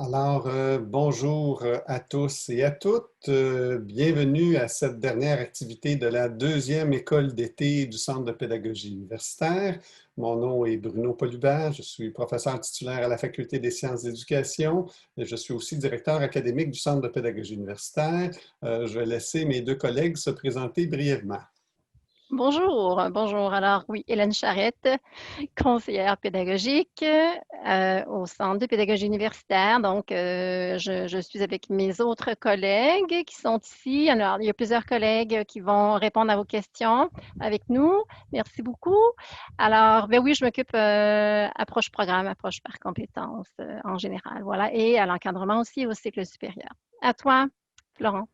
Bonjour à tous et à toutes. Bienvenue à cette dernière activité de la deuxième école d'été du Centre de pédagogie universitaire. Mon nom est Bruno Polubert, je suis professeur titulaire à la Faculté des sciences d'éducation et je suis aussi directeur académique du Centre de pédagogie universitaire. Je vais laisser mes deux collègues se présenter brièvement. Bonjour, bonjour. Alors oui, Hélène Charrette, conseillère pédagogique au Centre de pédagogie universitaire. Donc, je suis avec mes autres collègues qui sont ici. Alors, il y a plusieurs collègues qui vont répondre à vos questions avec nous. Merci beaucoup. Alors, ben oui, je m'occupe approche programme, approche par compétences en général. Voilà, et à l'encadrement aussi au cycle supérieur. À toi, Florent.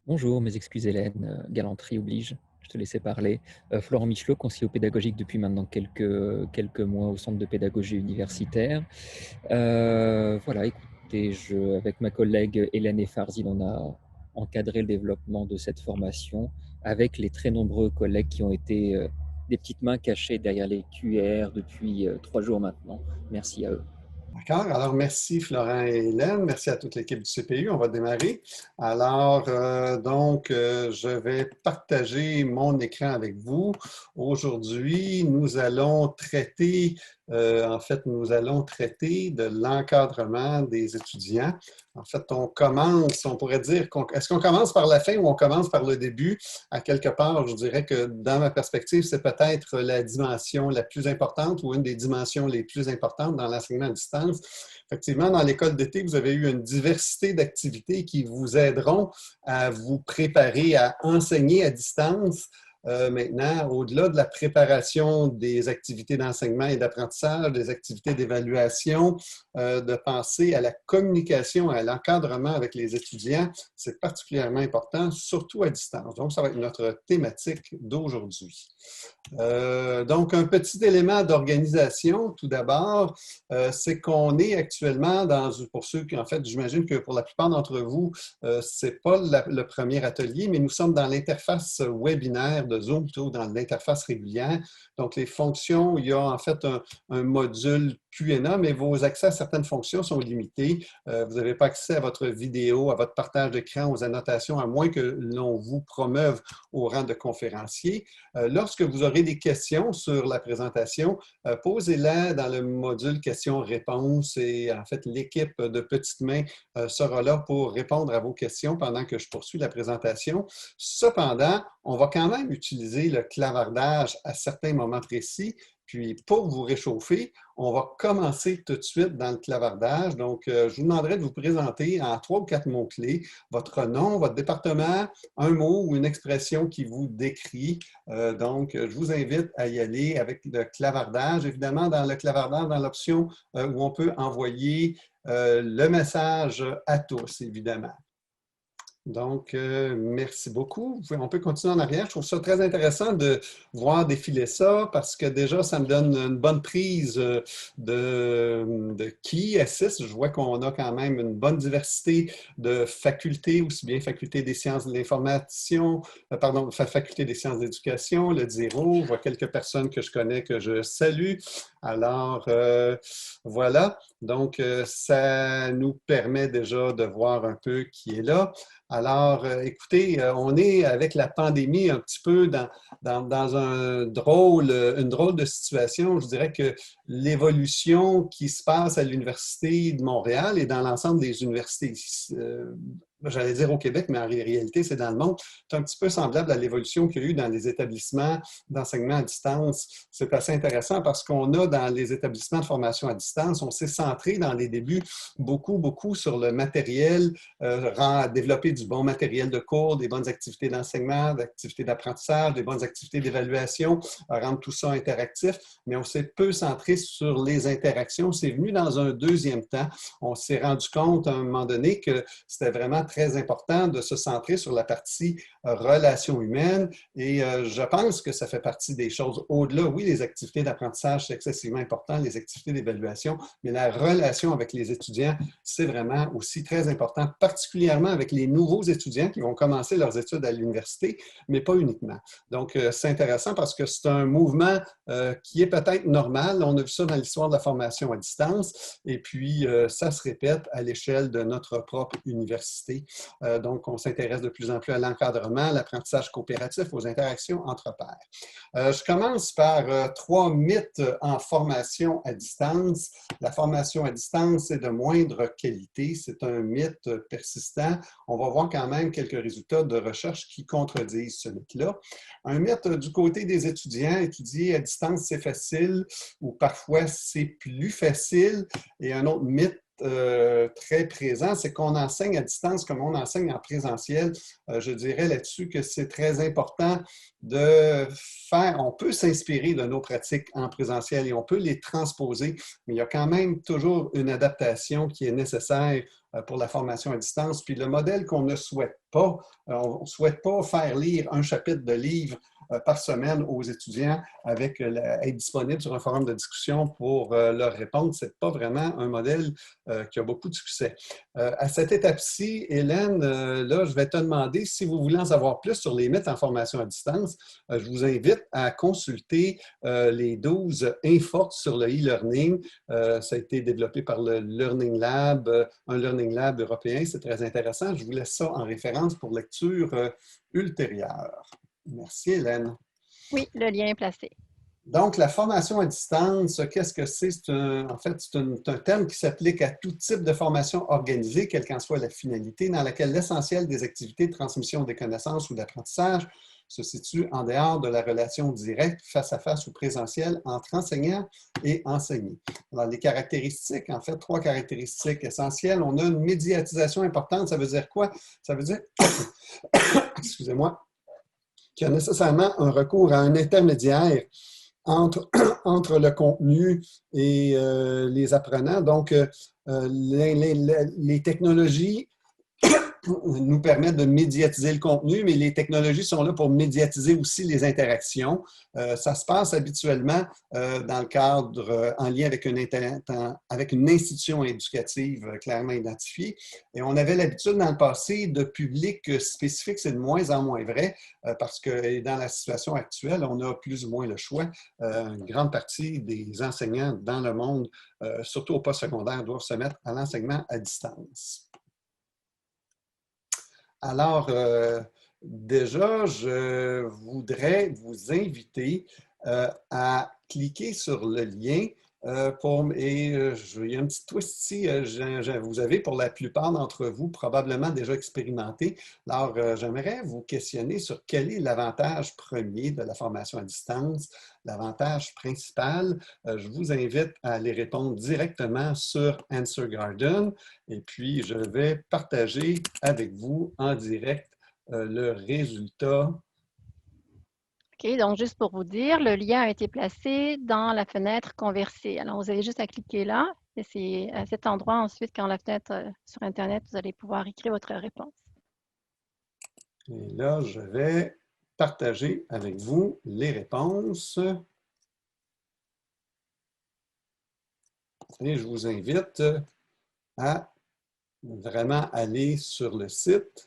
Bonjour, mes excuses Hélène, galanterie oblige, je te laissais parler. Florent Michelot, conseiller pédagogique depuis maintenant quelques mois au Centre de pédagogie universitaire. Voilà, écoutez, avec ma collègue Hélène Effarzil, on a encadré le développement de cette formation avec les très nombreux collègues qui ont été des petites mains cachées derrière les QR depuis 3 jours maintenant. Merci à eux. D'accord. Alors, merci Florent et Hélène. Merci à toute l'équipe du CPU. On va démarrer. Je vais partager mon écran avec vous. Aujourd'hui, nous allons traiter de l'encadrement des étudiants. En fait, on pourrait dire, est-ce qu'on commence par la fin ou on commence par le début? À quelque part, je dirais que dans ma perspective, c'est peut-être la dimension la plus importante ou une des dimensions les plus importantes dans l'enseignement à distance. Effectivement, dans l'école d'été, vous avez eu une diversité d'activités qui vous aideront à vous préparer à enseigner à distance. Maintenant, au-delà de la préparation des activités d'enseignement et d'apprentissage, des activités d'évaluation, de penser à la communication, à l'encadrement avec les étudiants, c'est particulièrement important, surtout à distance. Donc, ça va être notre thématique d'aujourd'hui. Donc, un petit élément d'organisation, tout d'abord, c'est qu'on est actuellement pour ceux qui, en fait, j'imagine que pour la plupart d'entre vous, ce n'est pas le premier atelier, mais nous sommes dans l'interface webinaire de Zoom, plutôt dans l'interface régulière. Donc, les fonctions, il y a en fait un module Q&A, mais vos accès à certaines fonctions sont limités. Vous n'avez pas accès à votre vidéo, à votre partage d'écran, aux annotations, à moins que l'on vous promeuve au rang de conférencier. Lorsque vous aurez des questions sur la présentation, posez-les dans le module questions-réponses et en fait, l'équipe de Petites Mains sera là pour répondre à vos questions pendant que je poursuis la présentation. Cependant, on va quand même utiliser le clavardage à certains moments précis. Puis, pour vous réchauffer, on va commencer tout de suite dans le clavardage. Donc, je vous demanderai de vous présenter en 3 ou 4 mots-clés, votre nom, votre département, un mot ou une expression qui vous décrit. Je vous invite à y aller avec le clavardage. Évidemment, dans le clavardage, dans l'option où on peut envoyer le message à tous, évidemment. Donc, merci beaucoup. On peut continuer en arrière. Je trouve ça très intéressant de voir défiler ça parce que déjà, ça me donne une bonne prise de qui assiste. Je vois qu'on a quand même une bonne diversité de facultés, aussi bien faculté des sciences de l'information, faculté des sciences d'éducation, le DIRO. Je vois quelques personnes que je connais que je salue. Alors, voilà. Donc, ça nous permet déjà de voir un peu qui est là. Alors, écoutez, on est avec la pandémie un petit peu dans une drôle de situation. Je dirais que l'évolution qui se passe à l'Université de Montréal et dans l'ensemble des universités, j'allais dire au Québec, mais en réalité, c'est dans le monde, c'est un petit peu semblable à l'évolution qu'il y a eu dans les établissements d'enseignement à distance. C'est assez intéressant parce qu'on a dans les établissements de formation à distance, on s'est centré dans les débuts beaucoup sur le matériel, développer du bon matériel de cours, des bonnes activités d'enseignement, d'activités d'apprentissage, des bonnes activités d'évaluation, rendre tout ça interactif, mais on s'est peu centré sur les interactions. C'est venu dans un deuxième temps. On s'est rendu compte à un moment donné que c'était vraiment très important de se centrer sur la partie relations humaines et je pense que ça fait partie des choses au-delà. Oui, les activités d'apprentissage, c'est excessivement important, les activités d'évaluation, mais la relation avec les étudiants, c'est vraiment aussi très important, particulièrement avec les nouveaux étudiants qui vont commencer leurs études à l'université, mais pas uniquement. Donc, c'est intéressant parce que c'est un mouvement qui est peut-être normal. On a vu ça dans l'histoire de la formation à distance et puis ça se répète à l'échelle de notre propre université. Donc, on s'intéresse de plus en plus à l'encadrement, l'apprentissage coopératif, aux interactions entre pairs. Je commence par 3 mythes en formation à distance. La formation à distance est de moindre qualité. C'est un mythe persistant. On va voir quand même quelques résultats de recherche qui contredisent ce mythe-là. Un mythe du côté des étudiants, étudier à distance, c'est facile ou parfois c'est plus facile. Et un autre mythe très présent, c'est qu'on enseigne à distance comme on enseigne en présentiel. Je dirais là-dessus que c'est très important de faire, on peut s'inspirer de nos pratiques en présentiel et on peut les transposer, mais il y a quand même toujours une adaptation qui est nécessaire pour la formation à distance. Puis le modèle qu'on ne souhaite pas, on ne souhaite pas faire lire un chapitre de livre par semaine aux étudiants avec être disponible sur un forum de discussion pour leur répondre. Ce n'est pas vraiment un modèle qui a beaucoup de succès. À cette étape-ci, Hélène, là, je vais te demander si vous voulez en savoir plus sur les mythes en formation à distance. Je vous invite à consulter les 12 Inforts sur le e-learning. Ça a été développé par le Learning Lab, un Learning Lab européen. C'est très intéressant. Je vous laisse ça en référence pour lecture ultérieure. Merci, Hélène. Oui, le lien est placé. Donc, la formation à distance, qu'est-ce que c'est? En fait, c'est un terme qui s'applique à tout type de formation organisée, quelle qu'en soit la finalité, dans laquelle l'essentiel des activités de transmission des connaissances ou d'apprentissage se situe en dehors de la relation directe, face à face ou présentielle, entre enseignant et enseigné. Alors, les caractéristiques, en fait, 3 caractéristiques essentielles. On a une médiatisation importante. Ça veut dire quoi? Ça veut dire, excusez-moi, qu'il y a nécessairement un recours à un intermédiaire entre le contenu et les apprenants. Donc, les technologies nous permettent de médiatiser le contenu, mais les technologies sont là pour médiatiser aussi les interactions. Ça se passe habituellement dans le cadre, en lien avec une institution éducative clairement identifiée. Et on avait l'habitude dans le passé de publics spécifiques, c'est de moins en moins vrai, parce que dans la situation actuelle, on a plus ou moins le choix. Une grande partie des enseignants dans le monde, surtout au postsecondaire, doivent se mettre à l'enseignement à distance. Alors, déjà, je voudrais vous inviter à cliquer sur le lien il y a un petit twist ici, vous avez pour la plupart d'entre vous probablement déjà expérimenté. Alors, j'aimerais vous questionner sur quel est l'avantage premier de la formation à distance, l'avantage principal. Je vous invite à les répondre directement sur Answer Garden et puis je vais partager avec vous en direct le résultat. OK, donc juste pour vous dire, le lien a été placé dans la fenêtre conversée. Alors, vous avez juste à cliquer là et c'est à cet endroit ensuite, quand la fenêtre sur Internet, vous allez pouvoir écrire votre réponse. Et là, je vais partager avec vous les réponses. Et je vous invite à vraiment aller sur le site.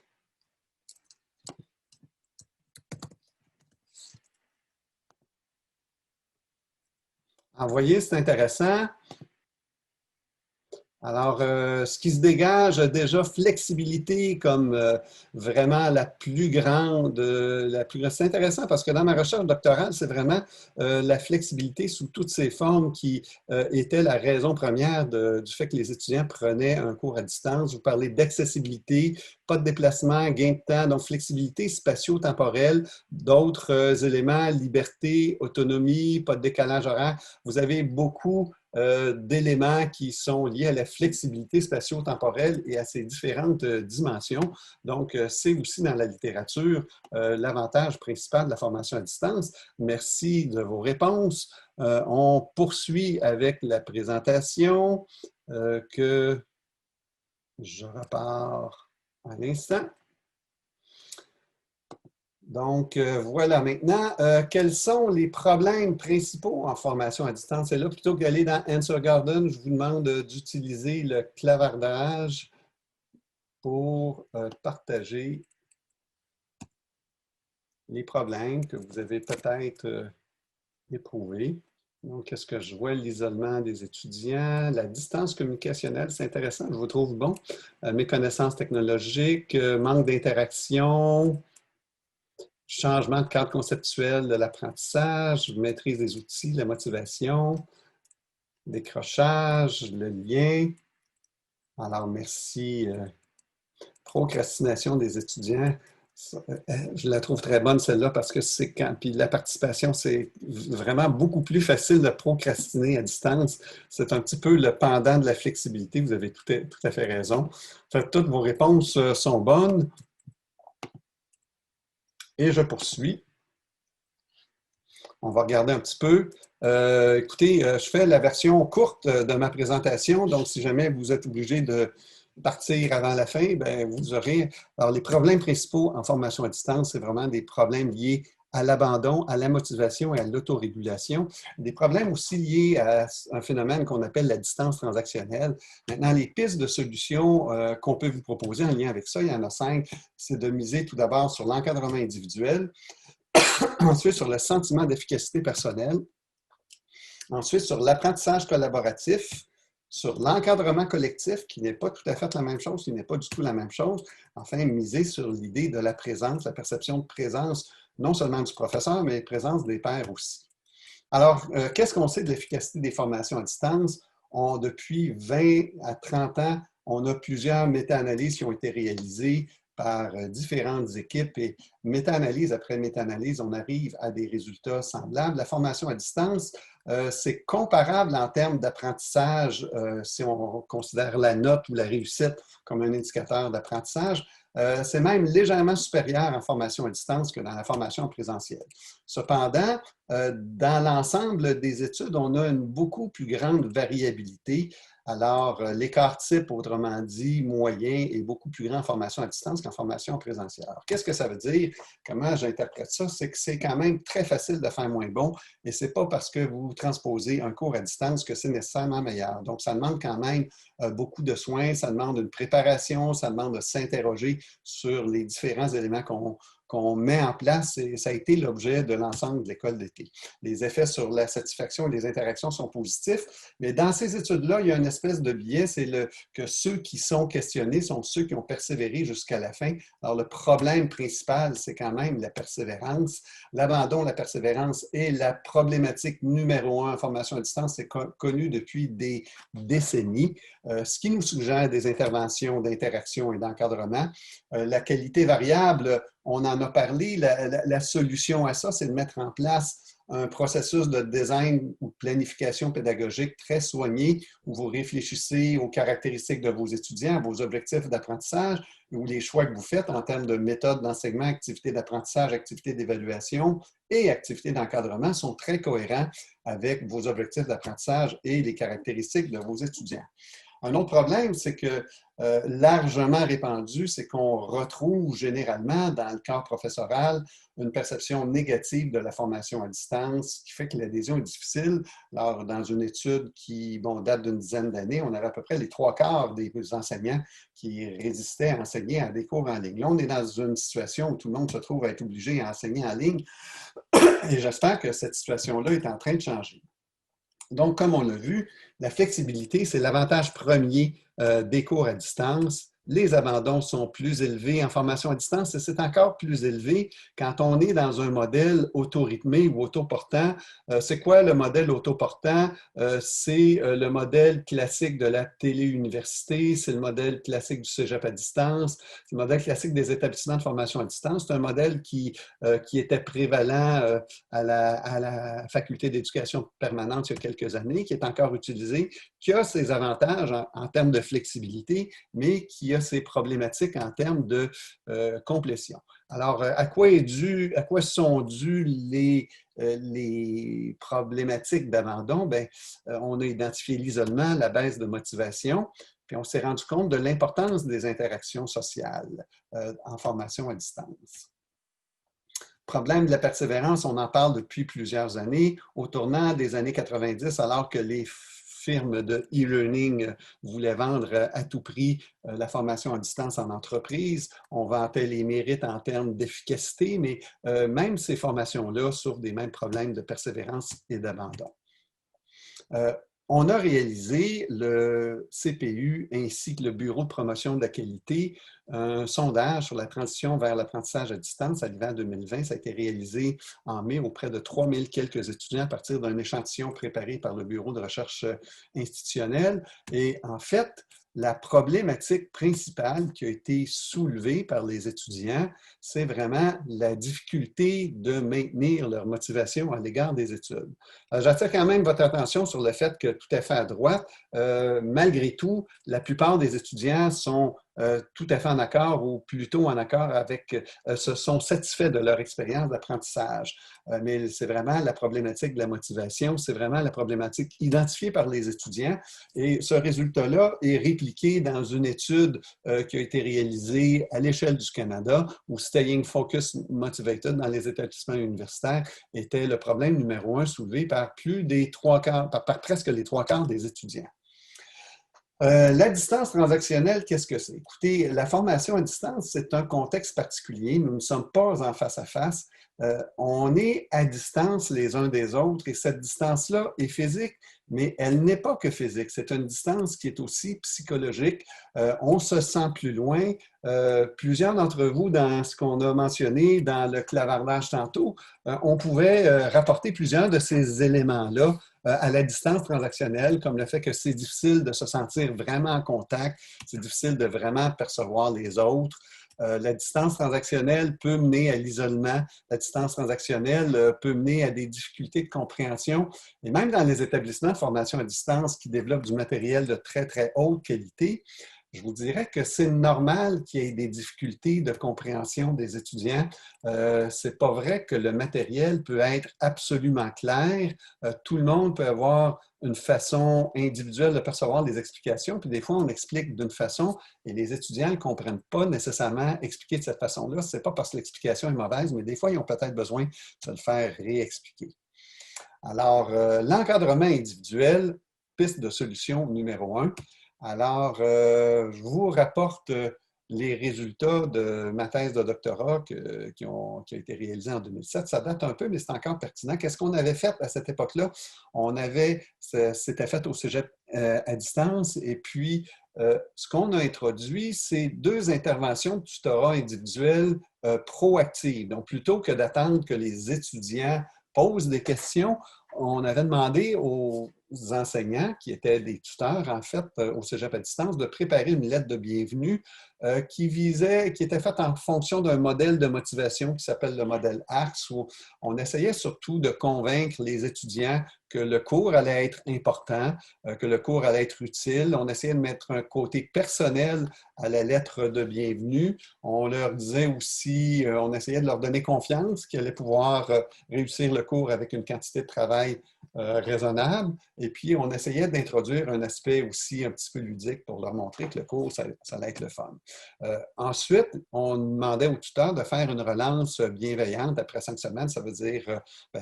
Ah, vous voyez, c'est intéressant. Alors, ce qui se dégage, déjà, flexibilité comme vraiment la plus grande. C'est intéressant parce que dans ma recherche doctorale, c'est vraiment la flexibilité sous toutes ses formes qui était la raison première du fait que les étudiants prenaient un cours à distance. Vous parlez d'accessibilité, pas de déplacement, gain de temps, donc flexibilité spatio-temporelle, d'autres éléments, liberté, autonomie, pas de décalage horaire. Vous avez beaucoup d'éléments qui sont liés à la flexibilité spatio-temporelle et à ses différentes dimensions. Donc, c'est aussi dans la littérature l'avantage principal de la formation à distance. Merci de vos réponses. On poursuit avec la présentation que je repars à l'instant. Donc, voilà. Maintenant, quels sont les problèmes principaux en formation à distance? Et là, plutôt qu'aller dans Answer Garden, je vous demande d'utiliser le clavardage pour partager les problèmes que vous avez peut-être éprouvés. Donc, est-ce que je vois l'isolement des étudiants? La distance communicationnelle, c'est intéressant, je vous trouve bon. Méconnaissance technologique, manque d'interaction, changement de cadre conceptuel de l'apprentissage, maîtrise des outils, la motivation, décrochage, le lien. Alors, merci. Procrastination des étudiants. Je la trouve très bonne, celle-là, parce que c'est quand. Puis la participation, c'est vraiment beaucoup plus facile de procrastiner à distance. C'est un petit peu le pendant de la flexibilité. Vous avez tout à fait raison. Fait, toutes vos réponses sont bonnes. Et je poursuis. On va regarder un petit peu. Écoutez, je fais la version courte de ma présentation. Donc, si jamais vous êtes obligé de partir avant la fin, bien, vous aurez... Alors, les problèmes principaux en formation à distance, c'est vraiment des problèmes liés à l'abandon, à la motivation et à l'autorégulation. Des problèmes aussi liés à un phénomène qu'on appelle la distance transactionnelle. Maintenant, les pistes de solutions qu'on peut vous proposer en lien avec ça, il y en a 5. C'est de miser tout d'abord sur l'encadrement individuel, ensuite sur le sentiment d'efficacité personnelle, ensuite sur l'apprentissage collaboratif, sur l'encadrement collectif, qui n'est pas tout à fait la même chose, qui n'est pas du tout la même chose. Enfin, miser sur l'idée de la présence, la perception de présence, non seulement du professeur, mais présence des pairs aussi. Alors, qu'est-ce qu'on sait de l'efficacité des formations à distance? Depuis 20 à 30 ans, on a plusieurs méta-analyses qui ont été réalisées par différentes équipes et méta-analyse après méta-analyse, on arrive à des résultats semblables. La formation à distance, c'est comparable en termes d'apprentissage si on considère la note ou la réussite comme un indicateur d'apprentissage. C'est même légèrement supérieur en formation à distance que dans la formation en présentiel. Cependant, dans l'ensemble des études, on a une beaucoup plus grande variabilité. Alors, l'écart type, autrement dit, moyen, est beaucoup plus grand en formation à distance qu'en formation en présentiel. Alors, qu'est-ce que ça veut dire? Comment j'interprète ça? C'est que c'est quand même très facile de faire moins bon et ce n'est pas parce que vous transposez un cours à distance que c'est nécessairement meilleur. Donc, ça demande quand même beaucoup de soins, ça demande une préparation, ça demande de s'interroger sur les différents éléments qu'on met en place et ça a été l'objet de l'ensemble de l'école d'été. Les effets sur la satisfaction et les interactions sont positifs, mais dans ces études-là, il y a une espèce de biais, c'est que ceux qui sont questionnés sont ceux qui ont persévéré jusqu'à la fin. Alors, le problème principal, c'est quand même la persévérance. L'abandon, la persévérance est la problématique numéro 1 en formation à distance. C'est connu depuis des décennies, ce qui nous suggère des interventions d'interaction et d'encadrement. La qualité variable, on en a parlé, la solution à ça, c'est de mettre en place un processus de design ou de planification pédagogique très soigné où vous réfléchissez aux caractéristiques de vos étudiants, vos objectifs d'apprentissage, ou les choix que vous faites en termes de méthode d'enseignement, activités d'apprentissage, activités d'évaluation et activités d'encadrement sont très cohérents avec vos objectifs d'apprentissage et les caractéristiques de vos étudiants. Un autre problème, c'est que largement répandu, c'est qu'on retrouve généralement dans le corps professoral une perception négative de la formation à distance, qui fait que l'adhésion est difficile. Alors, dans une étude qui date d'une dizaine d'années, on avait à peu près les 3/4 des enseignants qui résistaient à enseigner à des cours en ligne. Là, on est dans une situation où tout le monde se trouve à être obligé à enseigner en ligne et j'espère que cette situation-là est en train de changer. Donc, comme on l'a vu, la flexibilité, c'est l'avantage premier des cours à distance. Les abandons sont plus élevés en formation à distance et c'est encore plus élevé quand on est dans un modèle autorythmé ou autoportant. C'est quoi le modèle autoportant? C'est le modèle classique de la téléuniversité, c'est le modèle classique du cégep à distance, c'est le modèle classique des établissements de formation à distance. C'est un modèle qui était prévalent à la faculté d'éducation permanente il y a quelques années, qui est encore utilisé, qui a ses avantages en termes de flexibilité, mais qui a ses problématiques en termes de complétion. Alors, à quoi sont dus les problématiques d'abandon, on a identifié l'isolement, la baisse de motivation, puis on s'est rendu compte de l'importance des interactions sociales en formation à distance. Problème de la persévérance, on en parle depuis plusieurs années. Au tournant des années 90, alors que les firmes de e-learning voulaient vendre à tout prix la formation à distance en entreprise, on vantait les mérites en termes d'efficacité, mais même ces formations-là souffrent des mêmes problèmes de persévérance et d'abandon. On a réalisé, le CPU ainsi que le Bureau de promotion de la qualité, un sondage sur la transition vers l'apprentissage à distance à l'hiver 2020. Ça a été réalisé en mai auprès de 3000 quelques étudiants à partir d'un échantillon préparé par le Bureau de recherche institutionnelle. Et en fait, la problématique principale qui a été soulevée par les étudiants, c'est vraiment la difficulté de maintenir leur motivation à l'égard des études. J'attire quand même votre attention sur le fait que, tout à fait à droite, malgré tout, la plupart des étudiants sont tout à fait en accord ou plutôt en accord avec, sont satisfaits de leur expérience d'apprentissage. Mais c'est vraiment la problématique de la motivation, c'est vraiment la problématique identifiée par les étudiants. Et ce résultat-là est répliqué dans une étude qui a été réalisée à l'échelle du Canada où Staying Focused Motivated dans les établissements universitaires était le problème numéro 1 soulevé par plus des par presque les 3/4 des étudiants. La distance transactionnelle, qu'est-ce que c'est? Écoutez, la formation à distance, c'est un contexte particulier. Nous ne sommes pas en face à face. On est à distance les uns des autres et cette distance-là est physique, mais elle n'est pas que physique. C'est une distance qui est aussi psychologique. On se sent plus loin. Plusieurs d'entre vous, dans ce qu'on a mentionné dans le clavardage tantôt, on pouvait rapporter plusieurs de ces éléments-là à la distance transactionnelle, comme le fait que c'est difficile de se sentir vraiment en contact, c'est difficile de vraiment percevoir les autres. La distance transactionnelle peut mener à l'isolement, la distance transactionnelle peut mener à des difficultés de compréhension. Et même dans les établissements de formation à distance qui développent du matériel de très, très haute qualité, je vous dirais que c'est normal qu'il y ait des difficultés de compréhension des étudiants. C'est pas vrai que le matériel peut être absolument clair. Tout le monde peut avoir une façon individuelle de percevoir les explications, puis des fois, on explique d'une façon et les étudiants ne comprennent pas nécessairement expliquer de cette façon-là. Ce n'est pas parce que l'explication est mauvaise, mais des fois, ils ont peut-être besoin de le faire réexpliquer. Alors, l'encadrement individuel, piste de solution numéro 1. Alors, je vous rapporte les résultats de ma thèse de doctorat qui a été réalisée en 2007. Ça date un peu, mais c'est encore pertinent. Qu'est-ce qu'on avait fait à cette époque-là? C'était fait au cégep à distance et puis ce qu'on a introduit, c'est 2 interventions de tutorat individuel proactives. Donc, plutôt que d'attendre que les étudiants posent des questions, on avait demandé aux enseignants, qui étaient des tuteurs, en fait, au cégep à distance, de préparer une lettre de bienvenue qui était faite en fonction d'un modèle de motivation qui s'appelle le modèle ACTS, où on essayait surtout de convaincre les étudiants que le cours allait être important, que le cours allait être utile. On essayait de mettre un côté personnel à la lettre de bienvenue. On leur disait aussi, on essayait de leur donner confiance qu'ils allaient pouvoir réussir le cours avec une quantité de travail raisonnable. Et puis, on essayait d'introduire un aspect aussi un petit peu ludique pour leur montrer que le cours, ça allait être le fun. Ensuite, on demandait aux tuteurs de faire une relance bienveillante après 5 semaines. Ça veut dire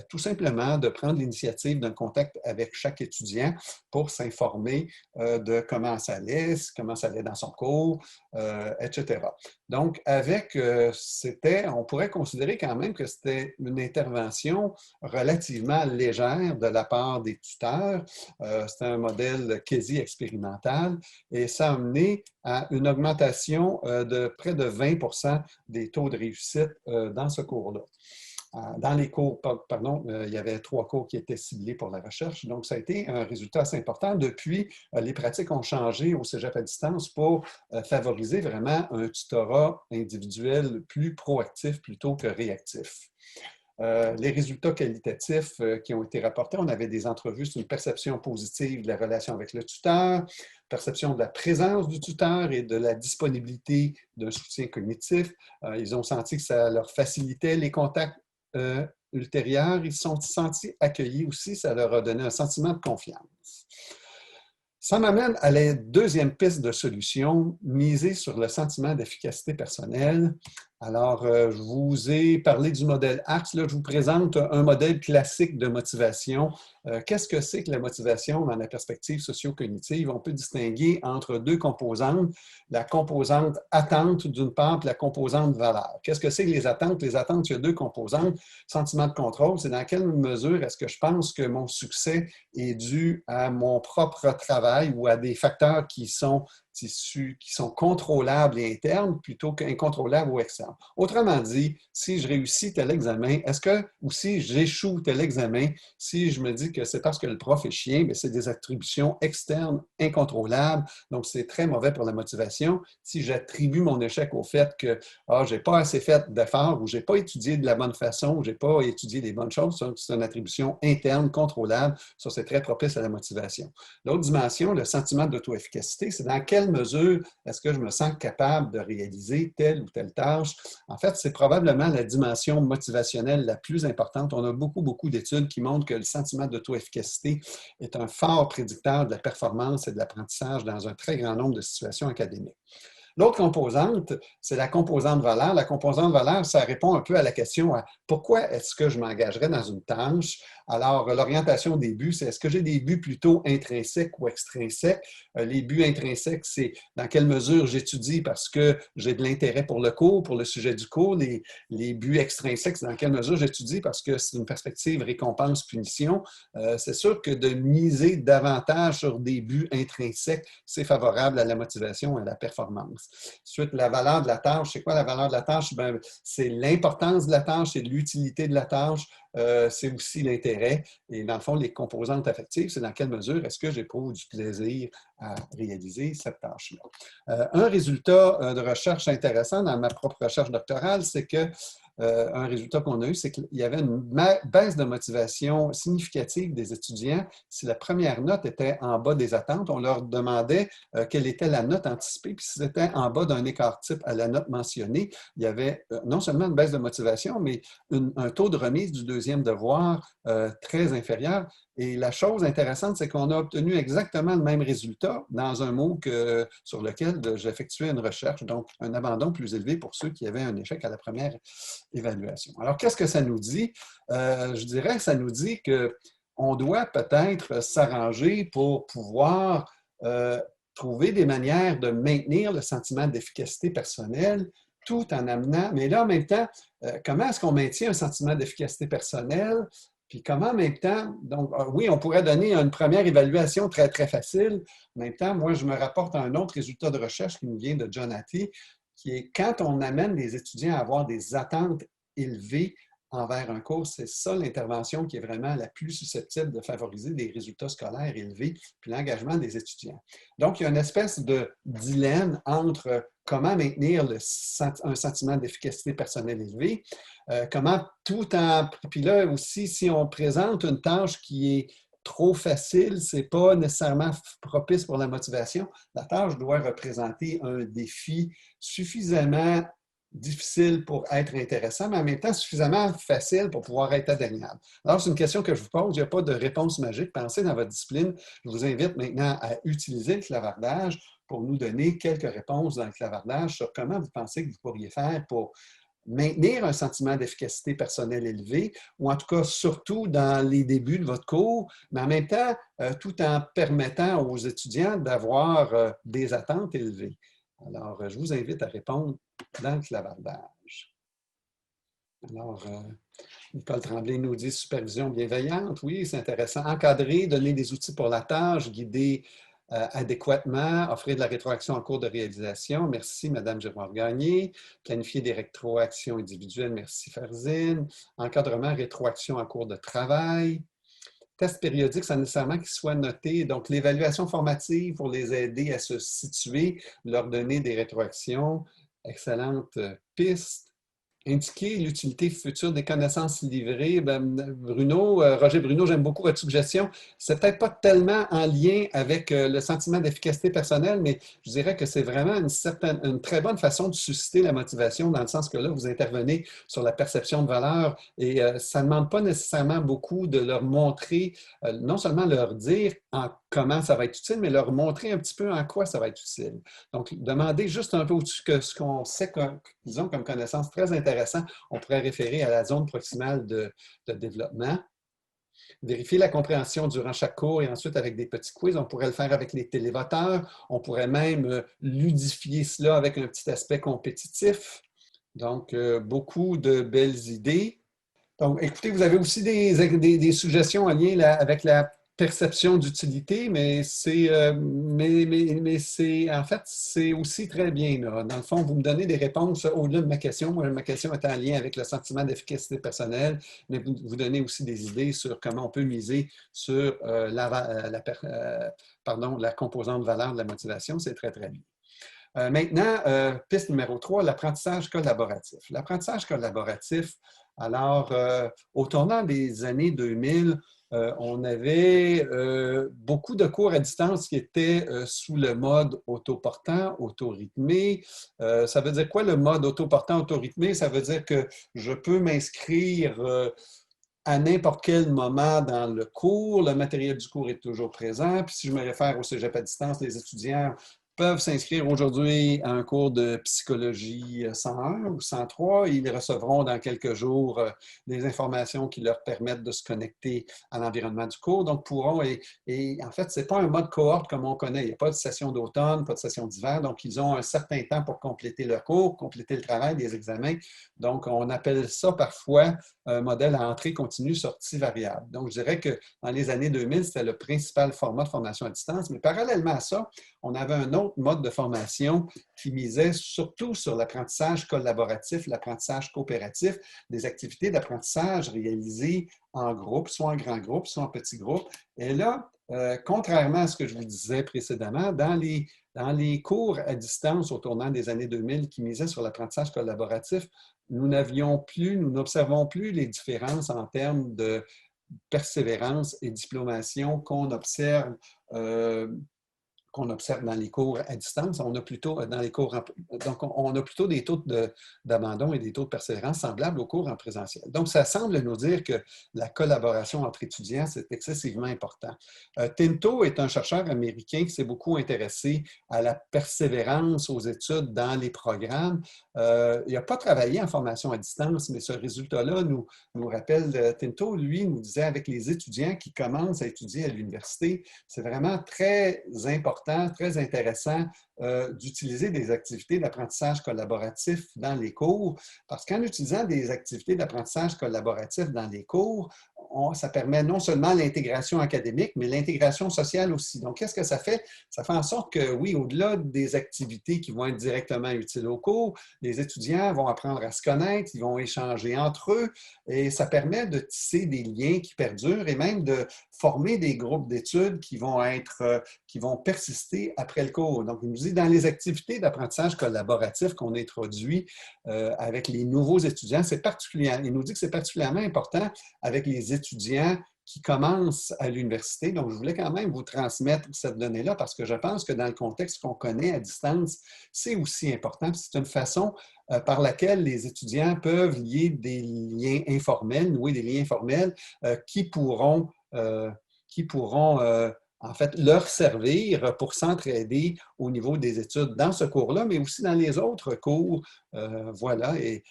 tout simplement de prendre l'initiative d'un contact avec chaque étudiant pour s'informer de comment ça allait dans son cours, etc. Donc, on pourrait considérer quand même que c'était une intervention relativement légère de la part des tuteurs. C'était un modèle quasi expérimental et ça a mené à une augmentation de près de 20% des taux de réussite dans ce cours-là. Dans les cours, il y avait 3 cours qui étaient ciblés pour la recherche, donc ça a été un résultat assez important. Depuis, les pratiques ont changé au cégep à distance pour favoriser vraiment un tutorat individuel plus proactif plutôt que réactif. Les résultats qualitatifs qui ont été rapportés, on avait des entrevues sur une perception positive de la relation avec le tuteur, perception de la présence du tuteur et de la disponibilité d'un soutien cognitif. Ils ont senti que ça leur facilitait les contacts ultérieure, ils se sont sentis accueillis aussi, ça leur a donné un sentiment de confiance. Ça m'amène à la deuxième piste de solution, miser sur le sentiment d'efficacité personnelle. Alors, je vous ai parlé du modèle ACT. Là, je vous présente un modèle classique de motivation. Qu'est-ce que c'est que la motivation dans la perspective socio-cognitive? On peut distinguer entre deux composantes, la composante attente d'une part et la composante valeur. Qu'est-ce que c'est que les attentes? Les attentes, il y a deux composantes. Sentiment de contrôle, c'est dans quelle mesure est-ce que je pense que mon succès est dû à mon propre travail ou à des facteurs qui sont contrôlables et internes plutôt qu'incontrôlables ou externes. Autrement dit, si je réussis tel examen, ou si j'échoue tel examen, si je me dis que c'est parce que le prof est chien, mais c'est des attributions externes incontrôlables, donc c'est très mauvais pour la motivation. Si j'attribue mon échec au fait que je n'ai pas assez fait d'efforts ou je n'ai pas étudié de la bonne façon ou je n'ai pas étudié les bonnes choses, c'est une attribution interne contrôlable, ça c'est très propice à la motivation. L'autre dimension, le sentiment d'auto-efficacité, c'est dans quelle mesure est-ce que je me sens capable de réaliser telle ou telle tâche. En fait, c'est probablement la dimension motivationnelle la plus importante. On a beaucoup d'études qui montrent que le sentiment d'auto-efficacité est un fort prédicteur de la performance et de l'apprentissage dans un très grand nombre de situations académiques. L'autre composante, c'est la composante valeur. La composante valeur, ça répond un peu à la question pourquoi est-ce que je m'engagerais dans une tâche? Alors, l'orientation des buts, c'est est-ce que j'ai des buts plutôt intrinsèques ou extrinsèques? Les buts intrinsèques, c'est dans quelle mesure j'étudie parce que j'ai de l'intérêt pour le cours, pour le sujet du cours. Les buts extrinsèques, c'est dans quelle mesure j'étudie parce que c'est une perspective récompense-punition. C'est sûr que de miser davantage sur des buts intrinsèques, c'est favorable à la motivation et à la performance. Ensuite, la valeur de la tâche, c'est quoi la valeur de la tâche? C'est l'importance de la tâche, c'est l'utilité de la tâche, c'est aussi l'intérêt. Et dans le fond, les composantes affectives, c'est dans quelle mesure est-ce que j'éprouve du plaisir à réaliser cette tâche-là. Un résultat de recherche intéressant dans ma propre recherche doctorale, c'est que un résultat qu'on a eu, c'est qu'il y avait une baisse de motivation significative des étudiants si la première note était en bas des attentes. On leur demandait quelle était la note anticipée, puis si c'était en bas d'un écart type à la note mentionnée, il y avait non seulement une baisse de motivation, mais un taux de remise du deuxième devoir très inférieur. Et la chose intéressante, c'est qu'on a obtenu exactement le même résultat dans un MOOC sur lequel j'effectuais une recherche, donc un abandon plus élevé pour ceux qui avaient un échec à la première évaluation. Alors, qu'est-ce que ça nous dit? Je dirais que ça nous dit qu'on doit peut-être s'arranger pour pouvoir trouver des manières de maintenir le sentiment d'efficacité personnelle tout en amenant, mais là, en même temps, comment est-ce qu'on maintient un sentiment d'efficacité personnelle? Puis comment en même temps, donc oui, on pourrait donner une première évaluation très, très facile. En même temps, moi, je me rapporte à un autre résultat de recherche qui nous vient de John Hattie, qui est quand on amène les étudiants à avoir des attentes élevées envers un cours, c'est ça l'intervention qui est vraiment la plus susceptible de favoriser des résultats scolaires élevés, puis l'engagement des étudiants. Donc, il y a une espèce de dilemme entre comment maintenir un sentiment d'efficacité personnelle élevé, comment tout en... Puis là aussi, si on présente une tâche qui est trop facile, ce n'est pas nécessairement propice pour la motivation. La tâche doit représenter un défi suffisamment difficile pour être intéressant, mais en même temps suffisamment facile pour pouvoir être atteignable. Alors, c'est une question que je vous pose. Il n'y a pas de réponse magique. Pensez dans votre discipline. Je vous invite maintenant à utiliser le clavardage pour nous donner quelques réponses dans le clavardage sur comment vous pensez que vous pourriez faire pour maintenir un sentiment d'efficacité personnelle élevé, ou en tout cas surtout dans les débuts de votre cours, mais en même temps, tout en permettant aux étudiants d'avoir des attentes élevées. Alors, je vous invite à répondre dans le clavardage. Alors, Nicole Tremblay nous dit supervision bienveillante. Oui, c'est intéressant. Encadrer, donner des outils pour la tâche, guider adéquatement, offrir de la rétroaction en cours de réalisation. Merci, Mme Giroir-Gagné. Planifier des rétroactions individuelles. Merci, Farzine. Encadrement, rétroaction en cours de travail. Test périodique, sans nécessairement qu'ils soient notés. Donc, l'évaluation formative pour les aider à se situer, leur donner des rétroactions. Excellente piste. Indiquer l'utilité future des connaissances livrées. Ben, Roger Bruno, j'aime beaucoup votre suggestion. C'est peut-être pas tellement en lien avec le sentiment d'efficacité personnelle, mais je dirais que c'est vraiment une très bonne façon de susciter la motivation, dans le sens que là, vous intervenez sur la perception de valeur et ça ne demande pas nécessairement beaucoup de leur montrer, non seulement leur dire en comment ça va être utile, mais leur montrer un petit peu en quoi ça va être utile. Donc, demander juste un peu au-dessus que ce qu'on sait, disons, comme connaissance très intéressant, on pourrait référer à la zone proximale de développement. Vérifier la compréhension durant chaque cours et ensuite avec des petits quiz. On pourrait le faire avec les télévoteurs. On pourrait même ludifier cela avec un petit aspect compétitif. Donc, beaucoup de belles idées. Donc, écoutez, vous avez aussi des suggestions en lien avec la perception d'utilité, mais en fait, c'est aussi très bien, là. Dans le fond, vous me donnez des réponses au-delà de ma question. Moi, ma question est en lien avec le sentiment d'efficacité personnelle, mais vous donnez aussi des idées sur comment on peut miser sur la composante valeur de la motivation. C'est très, très bien. Maintenant, piste numéro 3, l'apprentissage collaboratif. L'apprentissage collaboratif, alors, au tournant des années 2000, on avait beaucoup de cours à distance qui étaient sous le mode autoportant, autorythmé. Ça veut dire quoi le mode autoportant, autorythmé? Ça veut dire que je peux m'inscrire à n'importe quel moment dans le cours. Le matériel du cours est toujours présent. Puis si je me réfère au cégep à distance, les étudiants peuvent s'inscrire aujourd'hui à un cours de psychologie 101 ou 103. Ils recevront dans quelques jours des informations qui leur permettent de se connecter à l'environnement du cours. Donc, pourront, et en fait, ce n'est pas un mode cohorte comme on connaît. Il n'y a pas de session d'automne, pas de session d'hiver. Donc, ils ont un certain temps pour compléter leur cours, compléter le travail, des examens. Donc, on appelle ça parfois un modèle à entrée continue, sortie variable. Donc, je dirais que dans les années 2000, c'était le principal format de formation à distance. Mais parallèlement à ça, on avait un autre mode de formation qui misait surtout sur l'apprentissage collaboratif, l'apprentissage coopératif, des activités d'apprentissage réalisées en groupe, soit en grand groupe, soit en petit groupe. Et là, contrairement à ce que je vous disais précédemment, dans les cours à distance au tournant des années 2000 qui misaient sur l'apprentissage collaboratif, nous n'observons plus les différences en termes de persévérance et diplomation qu'on observe dans les cours à distance. On a plutôt dans les cours donc on a plutôt des taux d'abandon et des taux de persévérance semblables aux cours en présentiel. Donc, ça semble nous dire que la collaboration entre étudiants, c'est excessivement important. Tinto est un chercheur américain qui s'est beaucoup intéressé à la persévérance aux études dans les programmes. Il n'a pas travaillé en formation à distance, mais ce résultat-là nous rappelle, Tinto, lui, nous disait avec les étudiants qui commencent à étudier à l'université, c'est vraiment très important, très intéressant d'utiliser des activités d'apprentissage collaboratif dans les cours, parce qu'en utilisant des activités d'apprentissage collaboratif dans les cours, ça permet non seulement l'intégration académique, mais l'intégration sociale aussi. Donc, qu'est-ce que ça fait? Ça fait en sorte que, oui, au-delà des activités qui vont être directement utiles au cours, les étudiants vont apprendre à se connaître, ils vont échanger entre eux, et ça permet de tisser des liens qui perdurent et même de former des groupes d'études qui vont persister après le cours. Donc, il nous dit dans les activités d'apprentissage collaboratif qu'on introduit avec les nouveaux étudiants, il nous dit que c'est particulièrement important avec les étudiants qui commencent à l'université. Donc, je voulais quand même vous transmettre cette donnée-là parce que je pense que dans le contexte qu'on connaît à distance, c'est aussi important. C'est une façon par laquelle les étudiants peuvent lier des liens informels, nouer des liens informels qui pourront en fait, leur servir pour s'entraider au niveau des études dans ce cours-là, mais aussi dans les autres cours. Voilà, et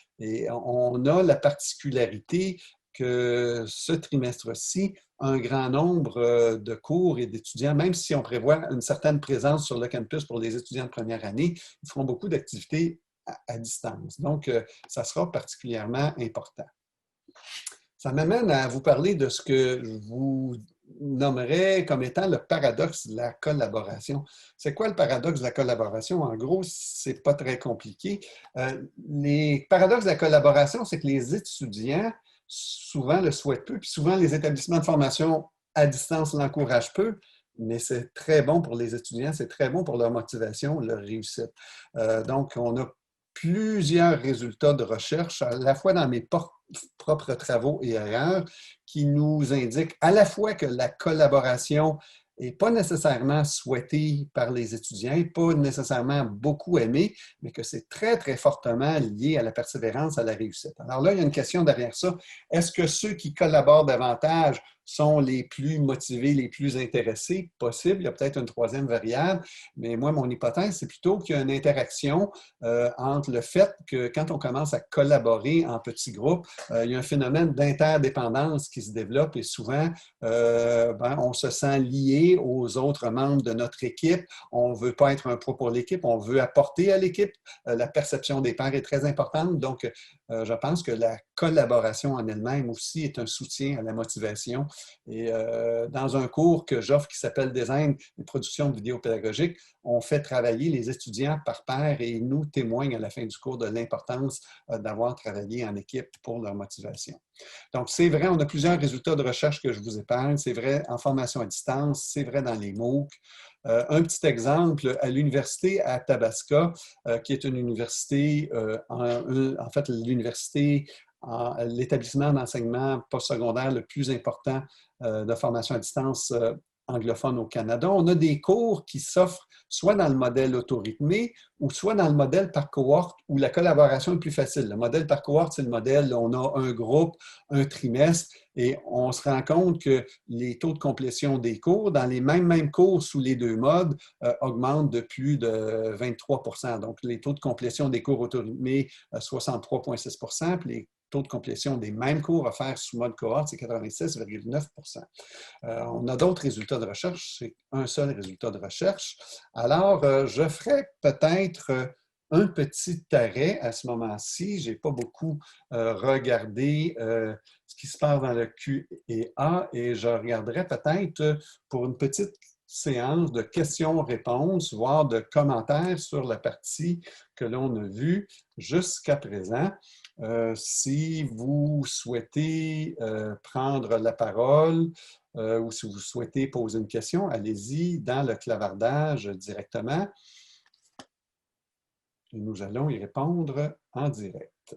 on a la particularité que ce trimestre-ci, un grand nombre de cours et d'étudiants, même si on prévoit une certaine présence sur le campus pour les étudiants de première année, ils feront beaucoup d'activités à distance. Donc, ça sera particulièrement important. Ça m'amène à vous parler de ce que je vous nommerais comme étant le paradoxe de la collaboration. C'est quoi le paradoxe de la collaboration? En gros, c'est pas très compliqué. Les paradoxes de la collaboration, c'est que les étudiants souvent le souhaitent peu, puis souvent les établissements de formation à distance l'encouragent peu, mais c'est très bon pour les étudiants, c'est très bon pour leur motivation, leur réussite. Donc, on a plusieurs résultats de recherche, à la fois dans mes propres travaux et ailleurs, qui nous indiquent à la fois que la collaboration n'est pas nécessairement souhaitée par les étudiants, pas nécessairement beaucoup aimée, mais que c'est très, très fortement lié à la persévérance, à la réussite. Alors là, il y a une question derrière ça. Est-ce que ceux qui collaborent davantage sont les plus motivés, les plus intéressés? Possible, il y a peut-être une troisième variable, mais moi, mon hypothèse, c'est plutôt qu'il y a une interaction entre le fait que quand on commence à collaborer en petits groupes, il y a un phénomène d'interdépendance qui se développe et souvent, on se sent lié aux autres membres de notre équipe. On ne veut pas être un poids pour l'équipe, on veut apporter à l'équipe. La perception des pairs est très importante, donc je pense que la collaboration en elle-même aussi est un soutien à la motivation. Et dans un cours que j'offre qui s'appelle Design et production de vidéos pédagogiques, on fait travailler les étudiants par pair et ils nous témoignent à la fin du cours de l'importance d'avoir travaillé en équipe pour leur motivation. Donc, c'est vrai, on a plusieurs résultats de recherche que je vous épargne. C'est vrai en formation à distance, c'est vrai dans les MOOC. Un petit exemple, à l'université à Tabasca, qui est une université, en fait, l'université, l'établissement d'enseignement postsecondaire le plus important de formation à distance anglophone au Canada. On a des cours qui s'offrent soit dans le modèle auto-rythmé ou soit dans le modèle par cohorte où la collaboration est plus facile. Le modèle par cohorte, c'est le modèle où on a un groupe, un trimestre, et on se rend compte que les taux de complétion des cours, dans les mêmes cours sous les deux modes, augmentent de plus de 23 %. Donc, les taux de complétion des cours auto-rythmés, 63,6 %, puis les taux de complétion des mêmes cours offerts sous mode cohorte, c'est 86,9 %. On a d'autres résultats de recherche, c'est un seul résultat de recherche. Alors, je ferai peut-être un petit arrêt à ce moment-ci. Je n'ai pas beaucoup regardé ce qui se passe dans le Q&A et je regarderai peut-être pour une petite séance de questions-réponses, voire de commentaires sur la partie que l'on a vue jusqu'à présent. Si vous souhaitez prendre la parole ou si vous souhaitez poser une question, allez-y dans le clavardage directement. Et nous allons y répondre en direct.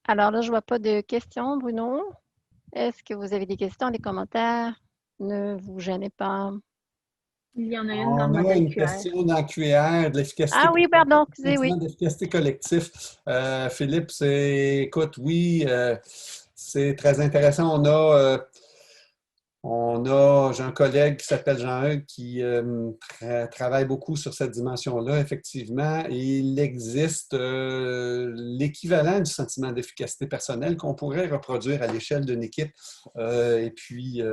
Alors là, je ne vois pas de questions, Bruno. Est-ce que vous avez des questions, des commentaires? Ne vous gênez pas. Il y en a une On dans le a modèle une QR. question dans le QR de l'efficacité. Ah oui, pardon, excusez, oui. D'efficacité collective. Philippe, écoute, oui, c'est très intéressant. J'ai un collègue qui s'appelle Jean-Hugues qui travaille beaucoup sur cette dimension-là, effectivement. Il existe l'équivalent du sentiment d'efficacité personnelle qu'on pourrait reproduire à l'échelle d'une équipe. Et puis,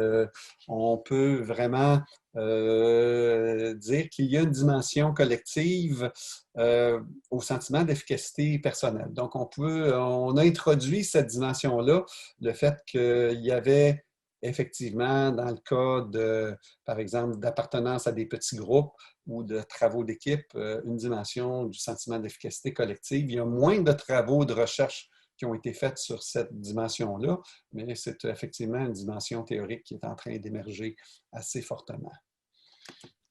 on peut vraiment dire qu'il y a une dimension collective au sentiment d'efficacité personnelle. Donc, on a introduit cette dimension-là, le fait qu'il y avait effectivement, dans le cas par exemple, d'appartenance à des petits groupes ou de travaux d'équipe, une dimension du sentiment d'efficacité collective. Il y a moins de travaux de recherche qui ont été faits sur cette dimension-là, mais c'est effectivement une dimension théorique qui est en train d'émerger assez fortement.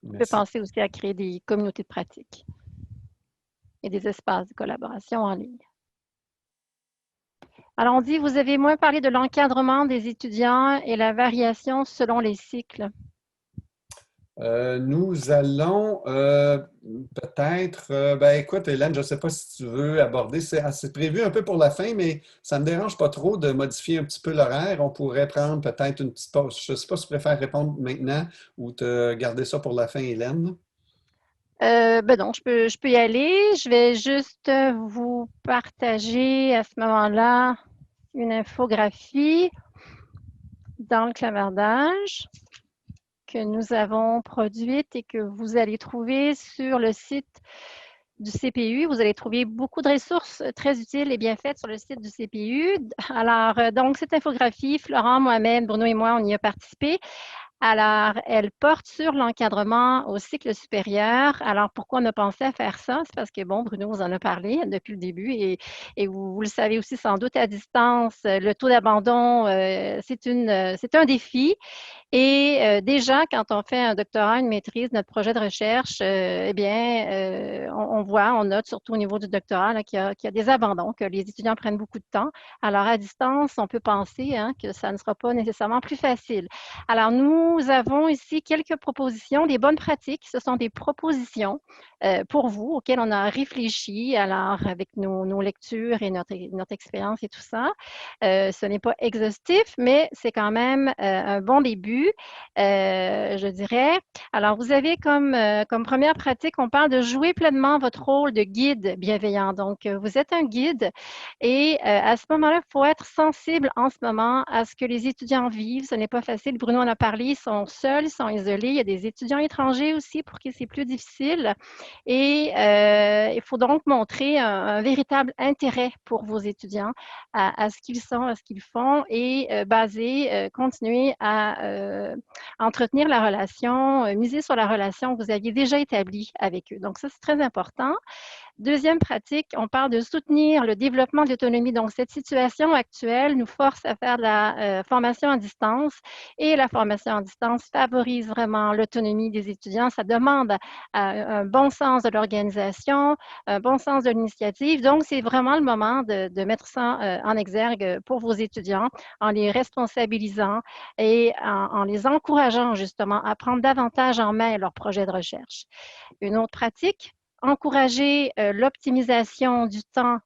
On peut penser aussi à créer des communautés de pratique et des espaces de collaboration en ligne. Alors, on dit, vous avez moins parlé de l'encadrement des étudiants et la variation selon les cycles. Nous allons peut-être, écoute, Hélène, je ne sais pas si tu veux aborder, c'est prévu un peu pour la fin, mais ça ne me dérange pas trop de modifier un petit peu l'horaire. On pourrait prendre peut-être une petite pause. Je ne sais pas si tu préfères répondre maintenant ou te garder ça pour la fin, Hélène. Non, je peux y aller. Je vais juste vous partager à ce moment-là une infographie dans le clavardage que nous avons produite et que vous allez trouver sur le site du CPU. Vous allez trouver beaucoup de ressources très utiles et bien faites sur le site du CPU. Alors, donc, cette infographie, Florent, moi-même, Bruno et moi, on y a participé. Alors, elle porte sur l'encadrement au cycle supérieur. Alors, pourquoi on a pensé à faire ça? C'est parce que, bon, Bruno vous en a parlé depuis le début et vous le savez aussi sans doute à distance, le taux d'abandon, c'est un défi. Et déjà, quand on fait un doctorat, une maîtrise, notre projet de recherche, eh bien, on voit, on note surtout au niveau du doctorat là, qu'il y a des abandons, que les étudiants prennent beaucoup de temps. Alors, à distance, on peut penser hein, que ça ne sera pas nécessairement plus facile. Alors, nous avons ici quelques propositions, des bonnes pratiques. Ce sont des propositions pour vous auxquelles on a réfléchi, alors avec nos lectures et notre expérience et tout ça. Ce n'est pas exhaustif, mais c'est quand même un bon début, je dirais. Alors, vous avez comme première pratique, on parle de jouer pleinement votre rôle de guide bienveillant. Donc, vous êtes un guide et à ce moment-là, il faut être sensible en ce moment à ce que les étudiants vivent. Ce n'est pas facile. Bruno en a parlé, ils sont seuls, ils sont isolés. Il y a des étudiants étrangers aussi pour qui c'est plus difficile. Et il faut donc montrer un véritable intérêt pour vos étudiants à ce qu'ils sont, à ce qu'ils font et continuer à entretenir la relation, miser sur la relation que vous aviez déjà établie avec eux. Donc ça, c'est très important. Deuxième pratique, on parle de soutenir le développement de l'autonomie. Donc, cette situation actuelle nous force à faire de la formation à distance et la formation à distance favorise vraiment l'autonomie des étudiants. Ça demande un bon sens de l'organisation, un bon sens de l'initiative. Donc, c'est vraiment le moment de mettre ça en exergue pour vos étudiants en les responsabilisant et en les encourageant justement à prendre davantage en main leur projet de recherche. Une autre pratique, encourager l'optimisation du temps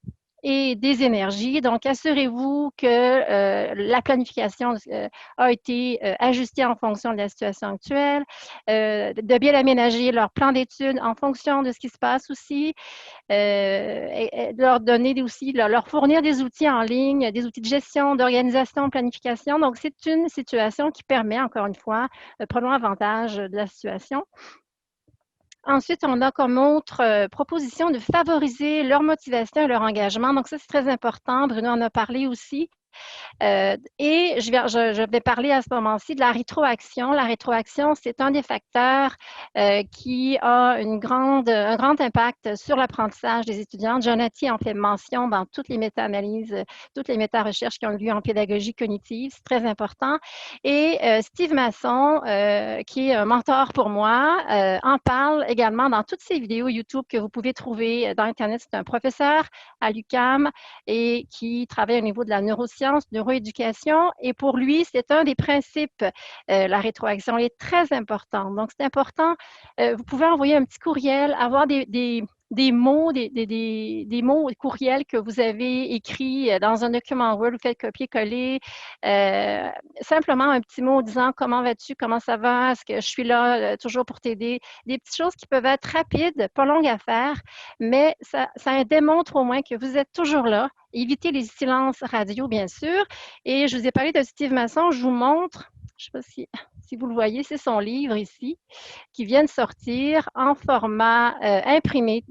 et des énergies. Donc, assurez-vous que la planification a été ajustée en fonction de la situation actuelle, de bien aménager leur plan d'études en fonction de ce qui se passe aussi, de leur donner aussi, leur fournir des outils en ligne, des outils de gestion, d'organisation, de planification. Donc, c'est une situation qui permet, encore une fois, prenons avantage de la situation. Ensuite, on a comme autre proposition de favoriser leur motivation et leur engagement. Donc ça, c'est très important. Bruno en a parlé aussi. Et je vais parler à ce moment-ci de la rétroaction. La rétroaction, c'est un des facteurs qui a un grand impact sur l'apprentissage des étudiants. Jonathan en fait mention dans toutes les méta-analyses, toutes les méta-recherches qui ont lieu en pédagogie cognitive. C'est très important. Et Steve Masson, qui est un mentor pour moi, en parle également dans toutes ses vidéos YouTube que vous pouvez trouver dans Internet. C'est un professeur à l'UQAM et qui travaille au niveau de la neuroscience, neuroéducation. Et pour lui, c'est un des principes. La rétroaction est très importante. Donc, c'est important. Vous pouvez envoyer un petit courriel, avoir des mots, des mots courriels que vous avez écrits dans un document Word, vous faites copier-coller, simplement un petit mot disant comment vas-tu, comment ça va, est-ce que je suis là toujours pour t'aider, des petites choses qui peuvent être rapides, pas longues à faire, mais ça démontre au moins que vous êtes toujours là. Évitez les silences radio, bien sûr. Et je vous ai parlé de Steve Masson, je vous montre, je ne sais pas si vous le voyez, c'est son livre ici, qui vient de sortir en format imprimé.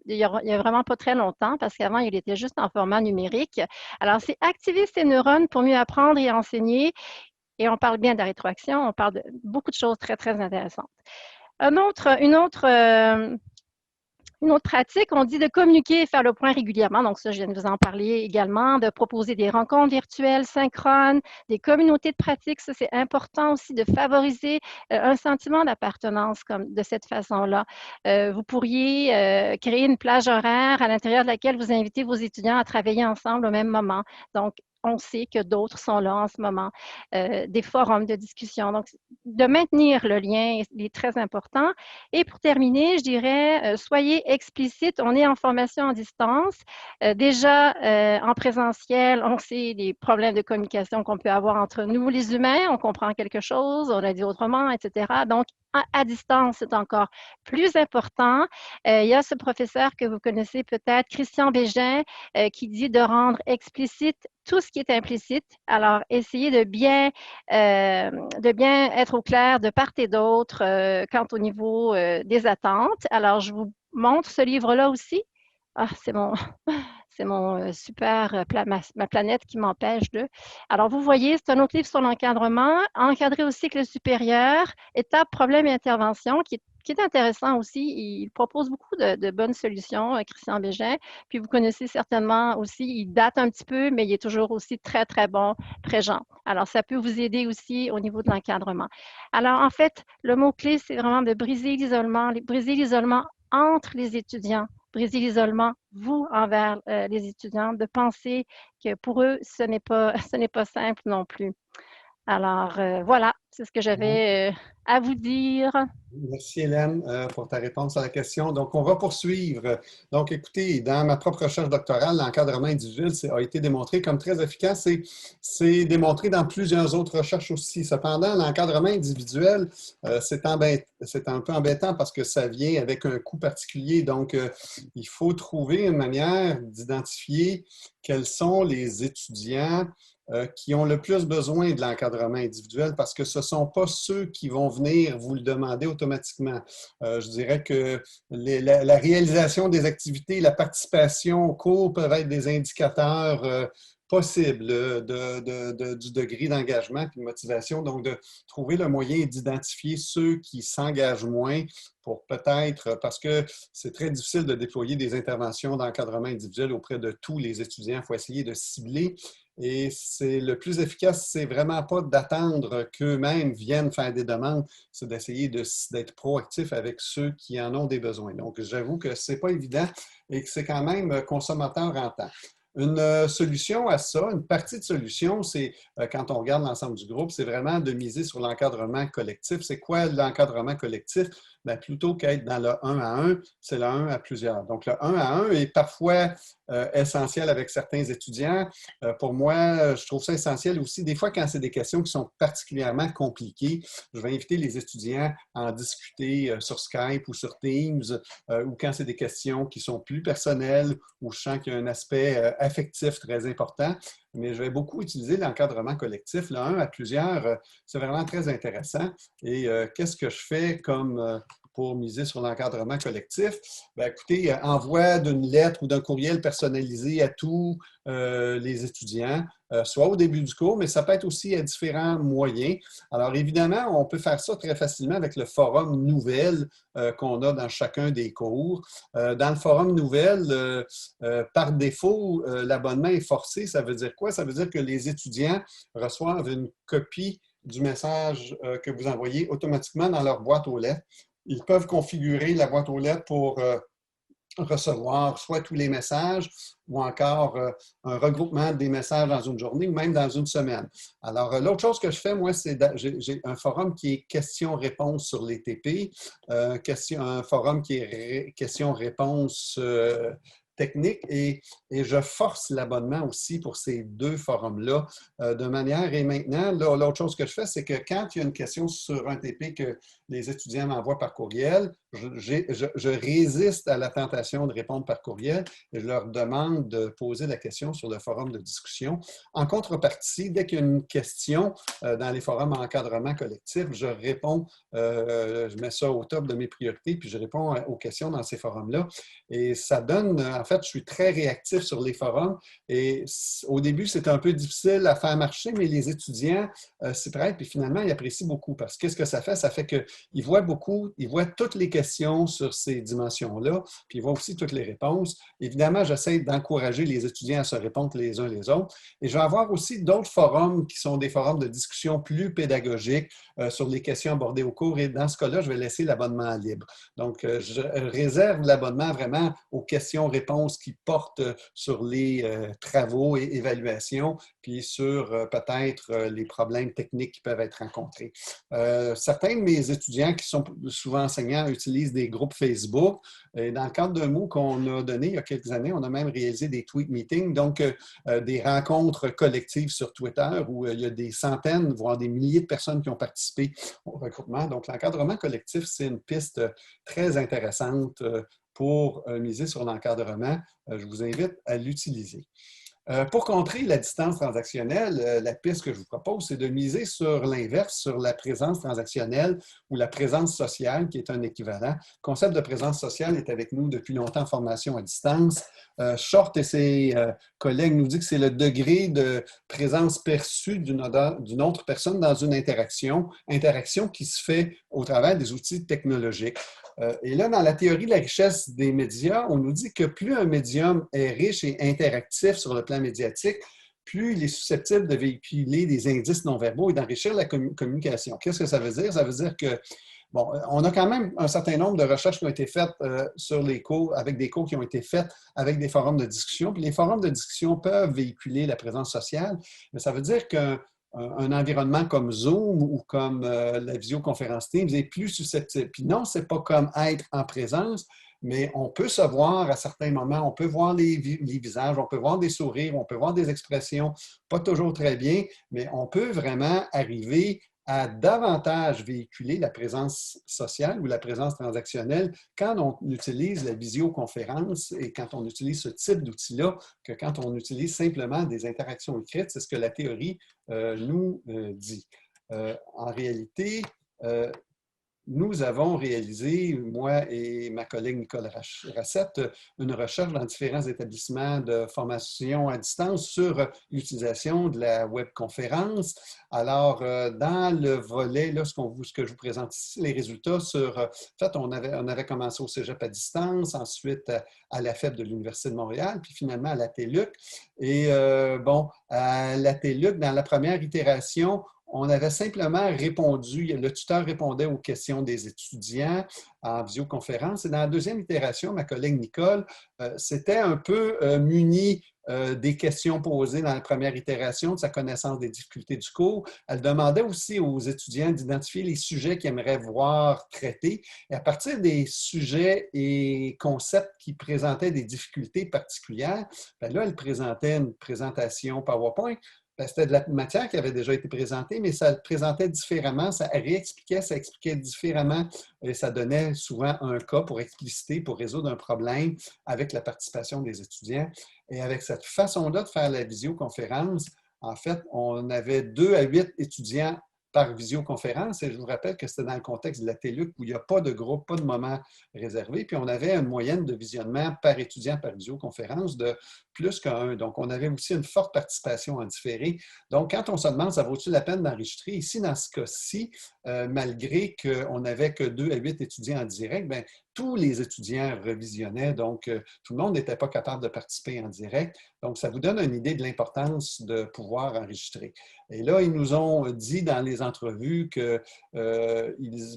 Il y a vraiment pas très longtemps, parce qu'avant, il était juste en format numérique. Alors, c'est activer ses neurones pour mieux apprendre et enseigner. Et on parle bien de la rétroaction, on parle de beaucoup de choses très, très intéressantes. Une autre pratique, on dit de communiquer et faire le point régulièrement. Donc ça, je viens de vous en parler également, de proposer des rencontres virtuelles synchrones, des communautés de pratique. Ça, c'est important aussi de favoriser un sentiment d'appartenance de cette façon-là. Vous pourriez créer une plage horaire à l'intérieur de laquelle vous invitez vos étudiants à travailler ensemble au même moment. Donc, on sait que d'autres sont là en ce moment, des forums de discussion. Donc, de maintenir le lien est très important. Et pour terminer, je dirais, soyez explicite. On est en formation en distance. Déjà, en présentiel, on sait les problèmes de communication qu'on peut avoir entre nous, les humains. On comprend quelque chose, on a dit autrement, etc. Donc, à distance, c'est encore plus important. Il y a ce professeur que vous connaissez peut-être, Christian Bégin, qui dit de rendre explicite tout ce qui est implicite. Alors, essayez de bien être au clair de part et d'autre quant au niveau des attentes. Alors, je vous montre ce livre-là aussi. Ah, c'est C'est mon super, ma planète qui m'empêche de. Alors, vous voyez, c'est un autre livre sur l'encadrement, encadrer aussi avec le supérieur, étapes, problèmes et interventions, qui est intéressant aussi. Il propose beaucoup de bonnes solutions, Christian Bégin. Puis vous connaissez certainement aussi, il date un petit peu, mais il est toujours aussi très, très bon, Préjean. Alors, ça peut vous aider aussi au niveau de l'encadrement. Alors, en fait, le mot-clé, c'est vraiment de briser l'isolement entre les étudiants, briser l'isolement, vous, envers les étudiants, de penser que pour eux, ce n'est pas, ce n'est pas simple non plus. Alors, voilà, c'est ce que j'avais à vous dire. Merci Hélène pour ta réponse à la question. Donc, on va poursuivre. Donc, écoutez, dans ma propre recherche doctorale, l'encadrement individuel a été démontré comme très efficace et c'est démontré dans plusieurs autres recherches aussi. Cependant, l'encadrement individuel, c'est un peu embêtant parce que ça vient avec un coût particulier. Donc, il faut trouver une manière d'identifier quels sont les étudiants qui ont le plus besoin de l'encadrement individuel parce que ce ne sont pas ceux qui vont venir vous le demander automatiquement. Je dirais que la réalisation des activités, la participation au cours peuvent être des indicateurs possibles du degré d'engagement et de motivation. Donc, de trouver le moyen d'identifier ceux qui s'engagent moins pour peut-être, parce que c'est très difficile de déployer des interventions d'encadrement individuel auprès de tous les étudiants. Il faut essayer de cibler. Et c'est le plus efficace, c'est vraiment pas d'attendre qu'eux-mêmes viennent faire des demandes, c'est d'essayer d'être proactif avec ceux qui en ont des besoins. Donc, j'avoue que c'est pas évident et que c'est quand même consommateur en temps. Une solution à ça, une partie de solution, c'est quand on regarde l'ensemble du groupe, c'est vraiment de miser sur l'encadrement collectif. C'est quoi l'encadrement collectif? Bien, plutôt qu'être dans le 1 à 1, c'est le 1 à plusieurs. Donc, le 1 à 1 est parfois essentiel avec certains étudiants. Pour moi, je trouve ça essentiel aussi. Des fois, quand c'est des questions qui sont particulièrement compliquées, je vais inviter les étudiants à en discuter sur Skype ou sur Teams, ou quand c'est des questions qui sont plus personnelles, où je sens qu'il y a un aspect affectif très important. Mais je vais beaucoup utiliser l'encadrement collectif. Le 1 à plusieurs, c'est vraiment très intéressant. Et qu'est-ce que je fais comme pour miser sur l'encadrement collectif? Bien, écoutez, envoi d'une lettre ou d'un courriel personnalisé à tous les étudiants, soit au début du cours, mais ça peut être aussi à différents moyens. Alors, évidemment, on peut faire ça très facilement avec le forum Nouvelles qu'on a dans chacun des cours. Dans le forum Nouvelles, par défaut, l'abonnement est forcé. Ça veut dire quoi? Ça veut dire que les étudiants reçoivent une copie du message que vous envoyez automatiquement dans leur boîte aux lettres. Ils peuvent configurer la boîte aux lettres pour recevoir soit tous les messages ou encore un regroupement des messages dans une journée ou même dans une semaine. Alors, l'autre chose que je fais, moi, c'est j'ai un forum qui est questions-réponses sur les TP, un forum qui est questions-réponses technique et je force l'abonnement aussi pour ces deux forums-là de manière, et maintenant, l'autre chose que je fais, c'est que quand il y a une question sur un TP que les étudiants m'envoient par courriel, je résiste à la tentation de répondre par courriel et je leur demande de poser la question sur le forum de discussion. En contrepartie, dès qu'il y a une question dans les forums encadrement collectif, je réponds, je mets ça au top de mes priorités, puis je réponds aux questions dans ces forums-là. Et ça donne, en fait, je suis très réactif sur les forums et au début, c'est un peu difficile à faire marcher, mais les étudiants s'y prêtent, puis finalement, ils apprécient beaucoup parce que qu'est-ce que ça fait? Ça fait qu'ils voient beaucoup, ils voient toutes les questions sur ces dimensions-là, puis ils voient aussi toutes les réponses. Évidemment, j'essaie d'encourager les étudiants à se répondre les uns les autres. Et je vais avoir aussi d'autres forums qui sont des forums de discussion plus pédagogiques sur les questions abordées au cours. Et dans ce cas-là, je vais laisser l'abonnement libre. Donc, je réserve l'abonnement vraiment aux questions-réponses qui portent sur les travaux et évaluations, puis sur peut-être les problèmes techniques qui peuvent être rencontrés. Certains de mes étudiants qui sont souvent enseignants utilisent des groupes Facebook. Et dans le cadre d'un MOOC qu'on a donné il y a quelques années, on a même réalisé des tweet meetings, donc des rencontres collectives sur Twitter où il y a des centaines, voire des milliers de personnes qui ont participé au recrutement. Donc, l'encadrement collectif, c'est une piste très intéressante pour miser sur l'encadrement. Je vous invite à l'utiliser. Pour contrer la distance transactionnelle, la piste que je vous propose, c'est de miser sur l'inverse, sur la présence transactionnelle ou la présence sociale, qui est un équivalent. Le concept de présence sociale est avec nous depuis longtemps en formation à distance. Short et ses collègues nous disent que c'est le degré de présence perçue d'une autre personne dans une interaction qui se fait au travers des outils technologiques. Et là, dans la théorie de la richesse des médias, on nous dit que plus un médium est riche et interactif sur le plan médiatique, plus il est susceptible de véhiculer des indices non-verbaux et d'enrichir la communication. Qu'est-ce que ça veut dire? Ça veut dire que, bon, on a quand même un certain nombre de recherches qui ont été faites sur les cours, avec des cours qui ont été faits avec des forums de discussion. Puis les forums de discussion peuvent véhiculer la présence sociale, mais ça veut dire qu'un environnement comme Zoom ou comme la visioconférence Teams est plus susceptible. Puis non, ce n'est pas comme être en présence, mais on peut se voir à certains moments, on peut voir les visages, on peut voir des sourires, on peut voir des expressions, pas toujours très bien, mais on peut vraiment arriver à davantage véhiculer la présence sociale ou la présence transactionnelle quand on utilise la visioconférence et quand on utilise ce type d'outil-là que quand on utilise simplement des interactions écrites. C'est ce que la théorie nous dit. En réalité, nous avons réalisé, moi et ma collègue Nicole Rassette, une recherche dans différents établissements de formation à distance sur l'utilisation de la webconférence. Alors, dans le volet, là, ce que je vous présente ici, les résultats sur... En fait, on avait commencé au Cégep à distance, ensuite à la FEB de l'Université de Montréal, puis finalement à la TELUC. Et bon, à la TELUC, dans la première itération, on avait simplement répondu, le tuteur répondait aux questions des étudiants en visioconférence. Et dans la deuxième itération, ma collègue Nicole s'était un peu munie des questions posées dans la première itération, de sa connaissance des difficultés du cours. Elle demandait aussi aux étudiants d'identifier les sujets qu'ils aimeraient voir traités. Et à partir des sujets et concepts qui présentaient des difficultés particulières, bien là, elle présentait une présentation PowerPoint. C'était de la matière qui avait déjà été présentée, mais ça le présentait différemment, ça réexpliquait, ça expliquait différemment et ça donnait souvent un cas pour expliciter, pour résoudre un problème avec la participation des étudiants. Et avec cette façon-là de faire la visioconférence, en fait, on avait 2 à 8 étudiants par visioconférence. Et je vous rappelle que c'était dans le contexte de la TELUC où il n'y a pas de groupe, pas de moment réservé. Puis on avait une moyenne de visionnement par étudiant par visioconférence de plus qu'un. Donc, on avait aussi une forte participation en différé. Donc, quand on se demande, ça vaut-il la peine d'enregistrer? Ici, dans ce cas-ci, malgré qu'on n'avait que 2 à 8 étudiants en direct, bien, tous les étudiants revisionnaient, donc tout le monde n'était pas capable de participer en direct. Donc, ça vous donne une idée de l'importance de pouvoir enregistrer. Et là, ils nous ont dit dans les entrevues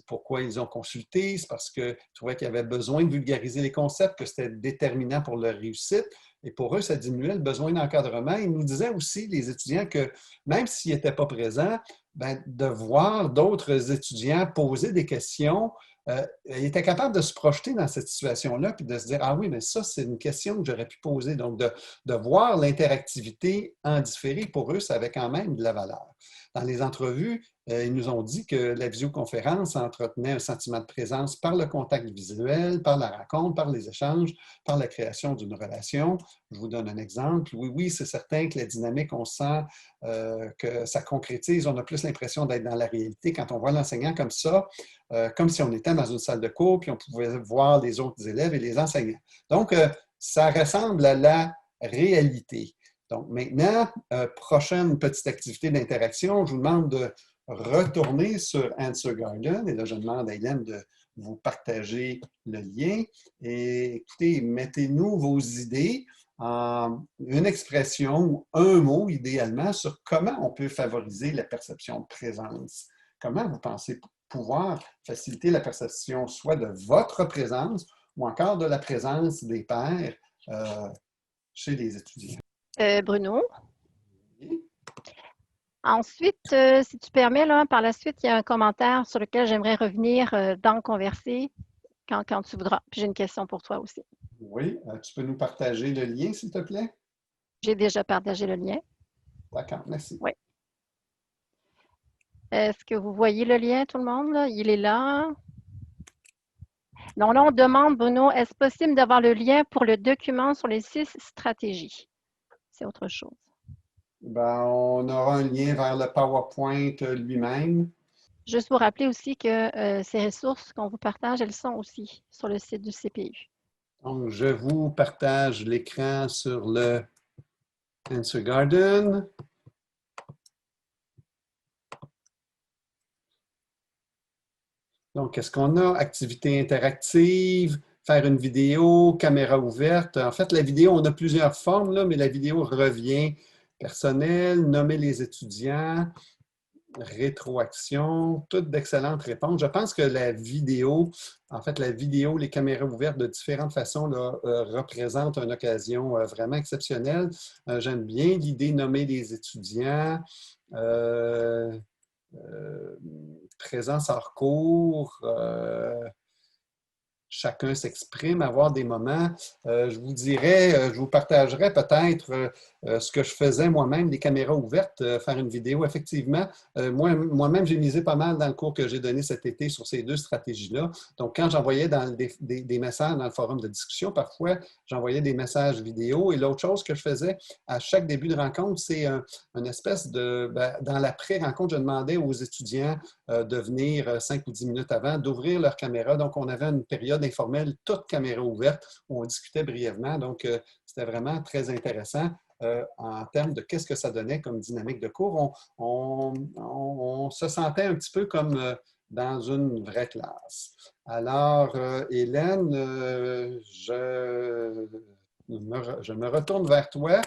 pourquoi ils ont consulté, c'est parce qu'ils trouvaient qu'il y avait besoin de vulgariser les concepts, que c'était déterminant pour leur réussite. Et pour eux, ça diminuait le besoin d'encadrement. Ils nous disaient aussi, les étudiants, que même s'ils n'étaient pas présents, bien, de voir d'autres étudiants poser des questions, ils étaient capables de se projeter dans cette situation-là puis de se dire « Ah oui, mais ça, c'est une question que j'aurais pu poser. » Donc, de voir l'interactivité en différé, pour eux, ça avait quand même de la valeur. Dans les entrevues, ils nous ont dit que la visioconférence entretenait un sentiment de présence par le contact visuel, par la rencontre, par les échanges, par la création d'une relation. Je vous donne un exemple. Oui, c'est certain que la dynamique, on sent que ça concrétise. On a plus l'impression d'être dans la réalité quand on voit l'enseignant comme ça, comme si on était dans une salle de cours, puis on pouvait voir les autres élèves et les enseignants. Donc, ça ressemble à la réalité. Donc, maintenant, prochaine petite activité d'interaction, je vous demande de retourner sur Answer Garden. Et là, je demande à Hélène de vous partager le lien. Et écoutez, mettez-nous vos idées en une expression ou un mot, idéalement, sur comment on peut favoriser la perception de présence. Comment vous pensez pouvoir faciliter la perception soit de votre présence ou encore de la présence des pairs chez les étudiants? Bruno. Oui. Ensuite, si tu permets, là, par la suite, il y a un commentaire sur lequel j'aimerais revenir dans Converser quand tu voudras. Puis j'ai une question pour toi aussi. Oui, tu peux nous partager le lien, s'il te plaît? J'ai déjà partagé le lien. D'accord, merci. Oui. Est-ce que vous voyez le lien, tout le monde? Là? Il est là. Non, là, on demande, Bruno, est-ce possible d'avoir le lien pour le document sur les 6 stratégies? c'est autre chose? Ben, on aura un lien vers le PowerPoint lui-même. Juste vous rappeler aussi que ces ressources qu'on vous partage, elles sont aussi sur le site du CPU. Donc, je vous partage l'écran sur le Answer Garden. Donc, qu'est-ce qu'on a? Activité interactive, faire une vidéo, caméra ouverte. En fait, la vidéo, on a plusieurs formes, là, mais la vidéo revient. Personnel, nommer les étudiants, rétroaction, toutes d'excellentes réponses. Je pense que la vidéo, en fait, la vidéo, les caméras ouvertes de différentes façons là, représentent une occasion vraiment exceptionnelle. J'aime bien l'idée de nommer les étudiants. Présence hors cours, chacun s'exprime, avoir des moments. Je vous dirais, je vous partagerai peut-être ce que je faisais moi-même, des caméras ouvertes, faire une vidéo. Effectivement, moi-même, j'ai misé pas mal dans le cours que j'ai donné cet été sur ces deux stratégies-là. Donc, quand j'envoyais dans des messages dans le forum de discussion, parfois, j'envoyais des messages vidéo. Et l'autre chose que je faisais à chaque début de rencontre, c'est une espèce de... dans la pré-rencontre, je demandais aux étudiants de venir 5 ou 10 minutes avant, d'ouvrir leur caméra. Donc, on avait une période informelle, toute caméra ouverte, où on discutait brièvement. Donc, c'était vraiment très intéressant en termes de qu'est-ce que ça donnait comme dynamique de cours. On se sentait un petit peu comme dans une vraie classe. Alors, Hélène, je me retourne vers toi.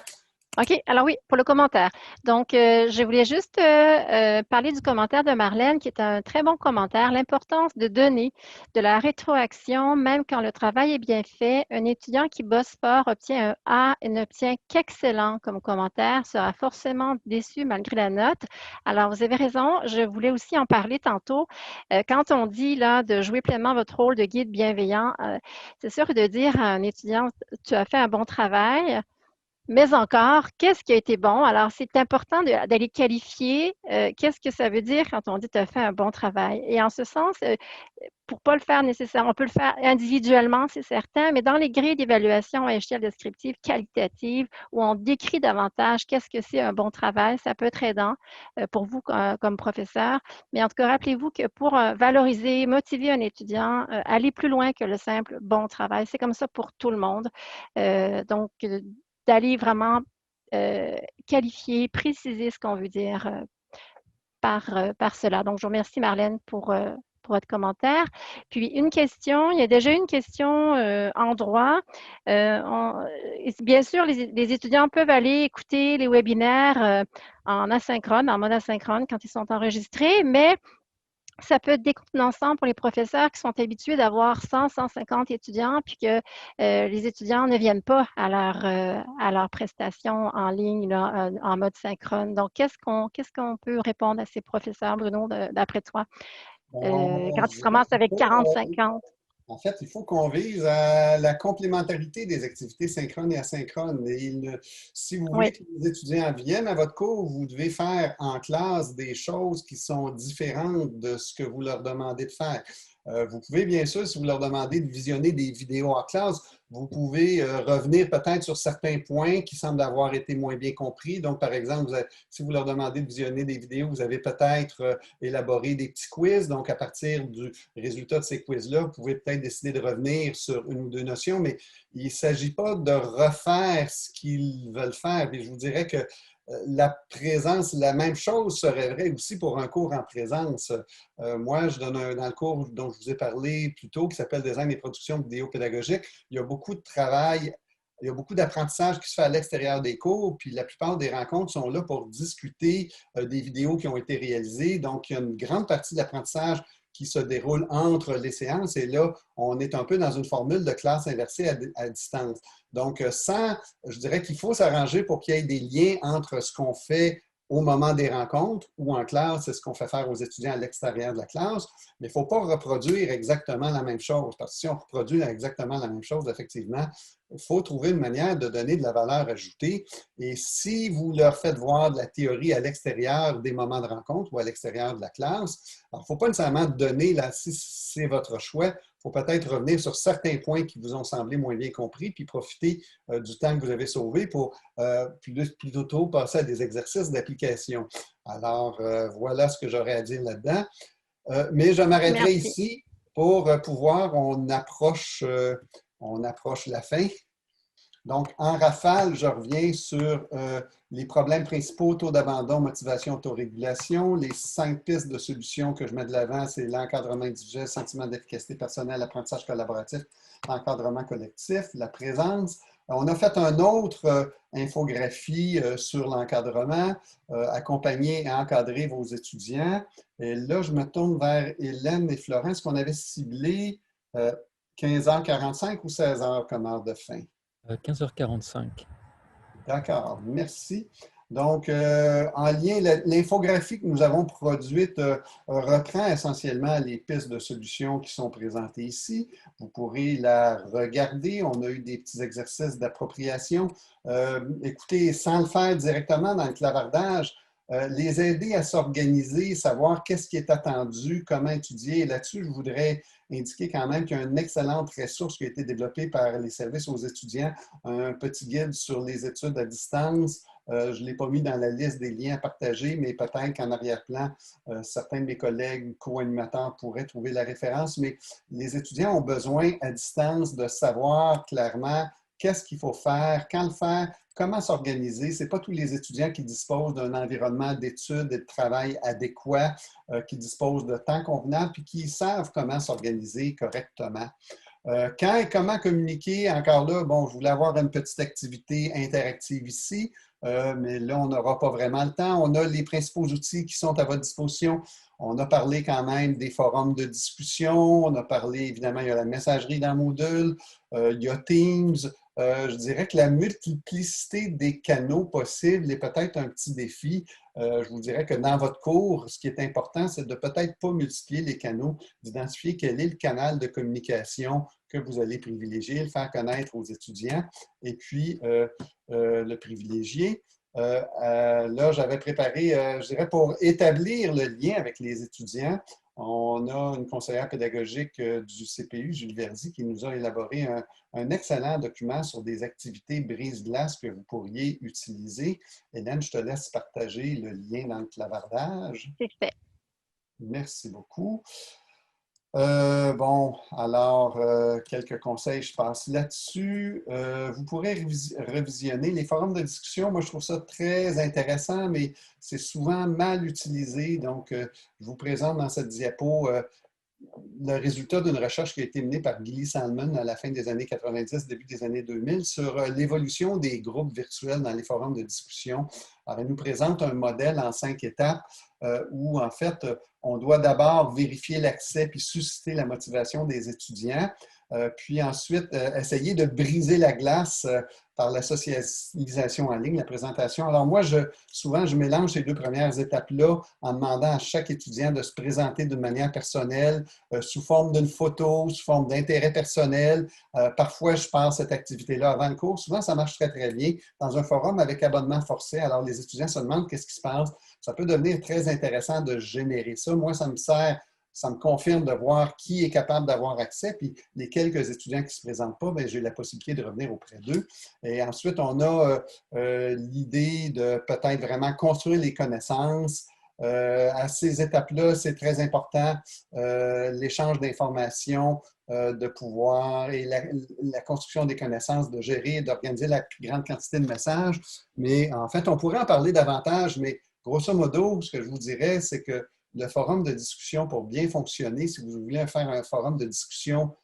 OK, alors oui, pour le commentaire. Donc, je voulais juste parler du commentaire de Marlène, qui est un très bon commentaire. L'importance de donner de la rétroaction, même quand le travail est bien fait. Un étudiant qui bosse fort obtient un A et n'obtient qu'excellent comme commentaire, sera forcément déçu malgré la note. Alors, vous avez raison, je voulais aussi en parler tantôt. Quand on dit là de jouer pleinement votre rôle de guide bienveillant, c'est sûr que de dire à un étudiant, tu as fait un bon travail. Mais encore, qu'est-ce qui a été bon? Alors, c'est important d'aller qualifier qu'est-ce que ça veut dire quand on dit tu as fait un bon travail. Et en ce sens, pour ne pas le faire nécessairement, on peut le faire individuellement, c'est certain, mais dans les grilles d'évaluation à échelle descriptive qualitative, où on décrit davantage qu'est-ce que c'est un bon travail, ça peut être aidant pour vous comme professeur. Mais en tout cas, rappelez-vous que pour valoriser, motiver un étudiant, aller plus loin que le simple bon travail, c'est comme ça pour tout le monde. Donc, d'aller vraiment qualifier, préciser ce qu'on veut dire par cela. Donc, je vous remercie, Marlène, pour votre commentaire. Puis, une question, il y a déjà une question en droit. Bien sûr, les étudiants peuvent aller écouter les webinaires en asynchrone, en mode asynchrone quand ils sont enregistrés, mais ça peut être décontenançant pour les professeurs qui sont habitués d'avoir 100, 150 étudiants, puis que les étudiants ne viennent pas à leur prestation en ligne, là, en mode synchrone. Donc, qu'est-ce qu'on peut répondre à ces professeurs, Bruno, d'après toi, quand ils Je se dirais ramassent qu'il avec faut, 40, 50? En fait, il faut qu'on vise à la complémentarité des activités synchrones et asynchrones. Si vous voulez Oui, que les étudiants viennent à votre cours, vous devez faire en classe des choses qui sont différentes de ce que vous leur demandez de faire. Vous pouvez, bien sûr, si vous leur demandez de visionner des vidéos en classe, vous pouvez revenir peut-être sur certains points qui semblent avoir été moins bien compris. Donc, par exemple, si vous leur demandez de visionner des vidéos, vous avez peut-être élaboré des petits quiz. Donc, à partir du résultat de ces quiz-là, vous pouvez peut-être décider de revenir sur une ou deux notions, mais il ne s'agit pas de refaire ce qu'ils veulent faire. Et je vous dirais que la présence, la même chose serait vraie aussi pour un cours en présence. Moi, je donne dans le cours dont je vous ai parlé plus tôt, qui s'appelle Design et production vidéo pédagogique, il y a beaucoup de travail, il y a beaucoup d'apprentissage qui se fait à l'extérieur des cours, puis la plupart des rencontres sont là pour discuter des vidéos qui ont été réalisées. Donc, il y a une grande partie de l'apprentissage qui se déroule entre les séances. Et là, on est un peu dans une formule de classe inversée à distance. Donc, je dirais qu'il faut s'arranger pour qu'il y ait des liens entre ce qu'on fait au moment des rencontres ou en classe, c'est ce qu'on fait faire aux étudiants à l'extérieur de la classe, mais il ne faut pas reproduire exactement la même chose, parce que si on reproduit exactement la même chose, effectivement, il faut trouver une manière de donner de la valeur ajoutée. Et si vous leur faites voir de la théorie à l'extérieur des moments de rencontre ou à l'extérieur de la classe, alors il ne faut pas nécessairement donner, là, si c'est votre choix, faut peut-être revenir sur certains points qui vous ont semblé moins bien compris, puis profiter du temps que vous avez sauvé pour plutôt passer à des exercices d'application. Alors, voilà ce que j'aurais à dire là-dedans. Mais je m'arrêterai Merci. ici pour pouvoir, on approche la fin. Donc, en rafale, je reviens sur les problèmes principaux, taux d'abandon, motivation, autorégulation. Les 5 pistes de solutions que je mets de l'avant, c'est l'encadrement individuel, sentiment d'efficacité personnelle, apprentissage collaboratif, encadrement collectif, la présence. On a fait une autre infographie sur l'encadrement, accompagner et encadrer vos étudiants. Et là, je me tourne vers Hélène et Florence, qu'on avait ciblé 15h45 ou 16h comme heure de fin. 15h45. D'accord, merci. Donc, en lien, l'infographie que nous avons produite reprend essentiellement les pistes de solutions qui sont présentées ici. Vous pourrez la regarder. On a eu des petits exercices d'appropriation. Écoutez, sans le faire directement dans le clavardage, les aider à s'organiser, savoir qu'est-ce qui est attendu, comment étudier. Et là-dessus, je voudrais indiquer quand même qu'il y a une excellente ressource qui a été développée par les services aux étudiants, un petit guide sur les études à distance. Je ne l'ai pas mis dans la liste des liens à partager, mais peut-être qu'en arrière-plan, certains de mes collègues co-animateurs pourraient trouver la référence. Mais les étudiants ont besoin à distance de savoir clairement qu'est-ce qu'il faut faire, quand le faire, comment s'organiser. Ce n'est pas tous les étudiants qui disposent d'un environnement d'études et de travail adéquat, qui disposent de temps convenable, puis qui savent comment s'organiser correctement. Quand et comment communiquer, encore là, bon, je voulais avoir une petite activité interactive ici, mais là, on n'aura pas vraiment le temps. On a les principaux outils qui sont à votre disposition. On a parlé quand même des forums de discussion. On a parlé, évidemment, il y a la messagerie dans Moodle, il y a Teams. Je dirais que la multiplicité des canaux possibles est peut-être un petit défi. Je vous dirais que dans votre cours, ce qui est important, c'est de peut-être pas multiplier les canaux, d'identifier quel est le canal de communication que vous allez privilégier, le faire connaître aux étudiants et puis le privilégier. Là, j'avais préparé, je dirais, pour établir le lien avec les étudiants, on a une conseillère pédagogique du CPU, Julie Verdi, qui nous a élaboré un excellent document sur des activités brise-glace que vous pourriez utiliser. Hélène, je te laisse partager le lien dans le clavardage. C'est fait. Merci beaucoup. Bon, alors, quelques conseils, je passe là-dessus. Vous pourrez revisionner les forums de discussion. Moi, je trouve ça très intéressant, mais c'est souvent mal utilisé. Donc, je vous présente dans cette diapo le résultat d'une recherche qui a été menée par Gilly Salmon à la fin des années 90, début des années 2000, sur l'évolution des groupes virtuels dans les forums de discussion. Alors, elle nous présente un modèle en 5 étapes où, en fait, on doit d'abord vérifier l'accès puis susciter la motivation des étudiants, puis ensuite essayer de briser la glace par la socialisation en ligne, la présentation. Alors moi, souvent, je mélange ces deux premières étapes-là en demandant à chaque étudiant de se présenter d'une manière personnelle, sous forme d'une photo, sous forme d'intérêt personnel. Parfois, je passe cette activité-là avant le cours. Souvent, ça marche très, très bien dans un forum avec abonnement forcé. Alors, les étudiants se demandent qu'est-ce qui se passe. Ça peut devenir très intéressant de générer ça. Moi, ça me sert, ça me confirme de voir qui est capable d'avoir accès. Puis les quelques étudiants qui ne se présentent pas, j'ai la possibilité de revenir auprès d'eux. Et ensuite, on a l'idée de peut-être vraiment construire les connaissances. À ces étapes-là, c'est très important, l'échange d'informations, de pouvoir et la construction des connaissances, de gérer et d'organiser la plus grande quantité de messages. Mais en fait, on pourrait en parler davantage, mais grosso modo, ce que je vous dirais, c'est que le forum de discussion, pour bien fonctionner, si vous voulez faire un forum de discussion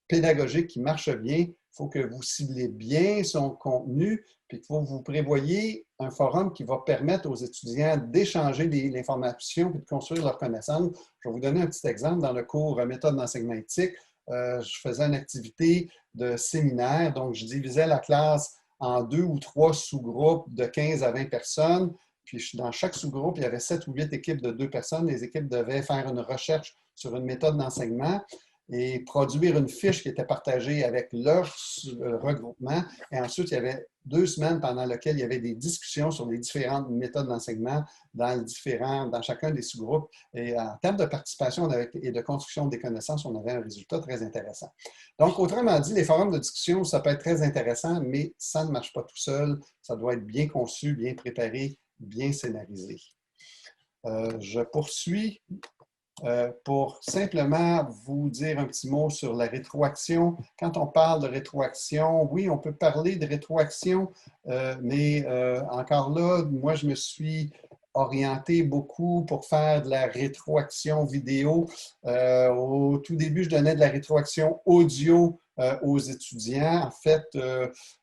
pédagogique qui marche bien, il faut que vous ciblez bien son contenu, puis qu'il faut que vous prévoyez un forum qui va permettre aux étudiants d'échanger l'information et de construire leurs connaissances. Je vais vous donner un petit exemple. Dans le cours Méthode d'enseignement éthique, je faisais une activité de séminaire, donc je divisais la classe en 2 ou 3 sous-groupes de 15 à 20 personnes. Puis dans chaque sous-groupe, il y avait 7 ou 8 équipes de 2 personnes. Les équipes devaient faire une recherche sur une méthode d'enseignement. et produire une fiche qui était partagée avec leur regroupement. Et ensuite, il y avait 2 semaines pendant lesquelles il y avait des discussions sur les différentes méthodes d'enseignement dans chacun des sous-groupes. Et en termes de participation et de construction des connaissances, on avait un résultat très intéressant. Donc, autrement dit, les forums de discussion, ça peut être très intéressant, mais ça ne marche pas tout seul. Ça doit être bien conçu, bien préparé, bien scénarisé. Je poursuis pour simplement vous dire un petit mot sur la rétroaction. Quand on parle de rétroaction, oui, on peut parler de rétroaction, mais encore là, moi, je me suis orienté beaucoup pour faire de la rétroaction vidéo. Au tout début, je donnais de la rétroaction audio aux étudiants. En fait,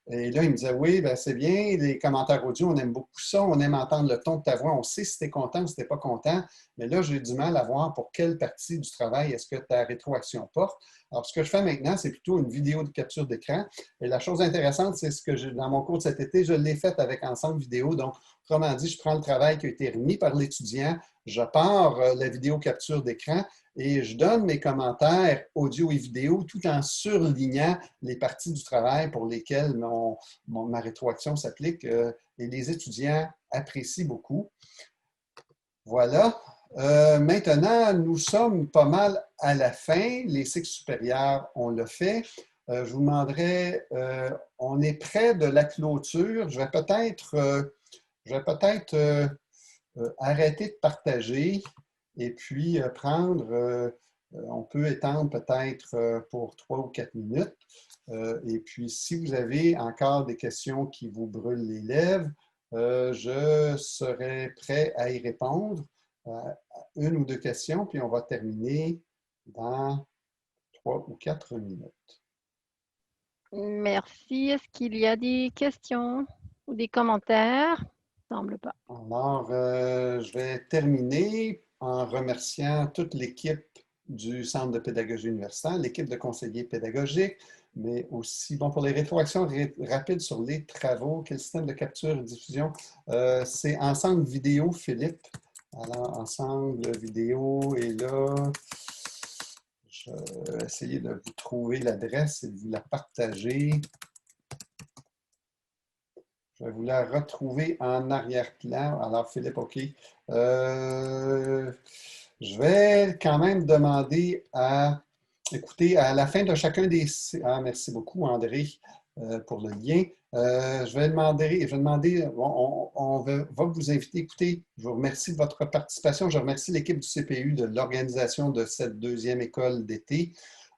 et là, ils me disaient, oui, ben, c'est bien, les commentaires audio, on aime beaucoup ça, on aime entendre le ton de ta voix, on sait si tu es content ou si tu n'es pas content, mais là, j'ai du mal à voir pour quelle partie du travail est-ce que ta rétroaction porte. Alors, ce que je fais maintenant, c'est plutôt une vidéo de capture d'écran. Et la chose intéressante, c'est ce que j'ai dans mon cours de cet été, je l'ai fait avec Ensemble Vidéo. Donc, autrement dit, je prends le travail qui a été remis par l'étudiant, je pars la vidéo capture d'écran et je donne mes commentaires audio et vidéo tout en surlignant les parties du travail pour lesquelles ma rétroaction s'applique et les étudiants apprécient beaucoup. Voilà. Maintenant, nous sommes pas mal à la fin. Les cycles supérieurs, on l'a fait. Je vous demanderai, on est près de la clôture. Je vais peut-être arrêter de partager et puis on peut étendre peut-être pour 3 ou 4 minutes. Et puis, si vous avez encore des questions qui vous brûlent les lèvres, je serai prêt à y répondre. Une ou 2 questions, puis on va terminer dans 3 ou 4 minutes. Merci. Est-ce qu'il y a des questions ou des commentaires? Il ne semble pas. Alors, je vais terminer en remerciant toute l'équipe du Centre de pédagogie universitaire, l'équipe de conseillers pédagogiques, mais aussi, bon, pour les rétroactions rapides sur les travaux, quel système de capture et diffusion? C'est Ensemble Vidéo, Philippe. Alors, Ensemble Vidéo, et là, je vais essayer de vous trouver l'adresse et de vous la partager. Je vais vous la retrouver en arrière-plan. Alors, Philippe, OK. Je vais quand même demander à, écoutez, à la fin de chacun des... Ah, merci beaucoup, André, pour le lien. Je vais demander, on va vous inviter. Écoutez, je vous remercie de votre participation. Je remercie l'équipe du CPU de l'organisation de cette 2e école d'été.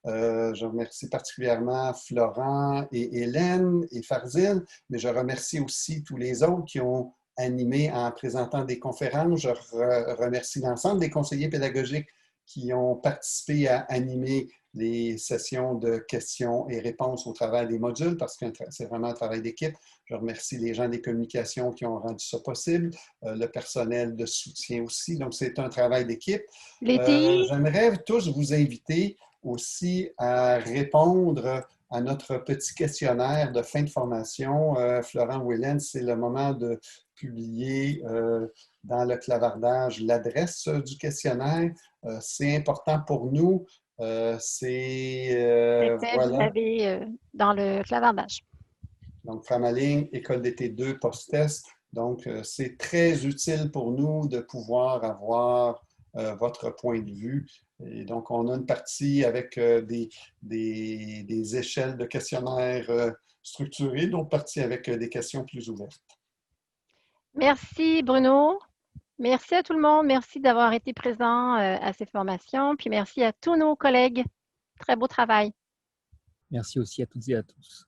Je remercie particulièrement Florent et Hélène et Farzine, mais je remercie aussi tous les autres qui ont animé en présentant des conférences. Je remercie l'ensemble des conseillers pédagogiques qui ont participé à animer les sessions de questions et réponses au travers des modules, parce que c'est vraiment un travail d'équipe. Je remercie les gens des communications qui ont rendu ça possible, le personnel de soutien aussi. Donc, c'est un travail d'équipe. J'aimerais tous vous inviter aussi à répondre à notre petit questionnaire de fin de formation. Florent ou Hélène, c'est le moment de publier dans le clavardage l'adresse du questionnaire. C'est important pour nous. Voilà. Vous Voilà. l'avez dans le clavardage. Donc, Framaline, École d'été 2, post-test. Donc, c'est très utile pour nous de pouvoir avoir votre point de vue. Et donc, on a une partie avec des échelles de questionnaires structurés, d'autres parties avec des questions plus ouvertes. Merci, Bruno. Merci à tout le monde. Merci d'avoir été présent à ces formations. Puis merci à tous nos collègues. Très beau travail. Merci aussi à toutes et à tous.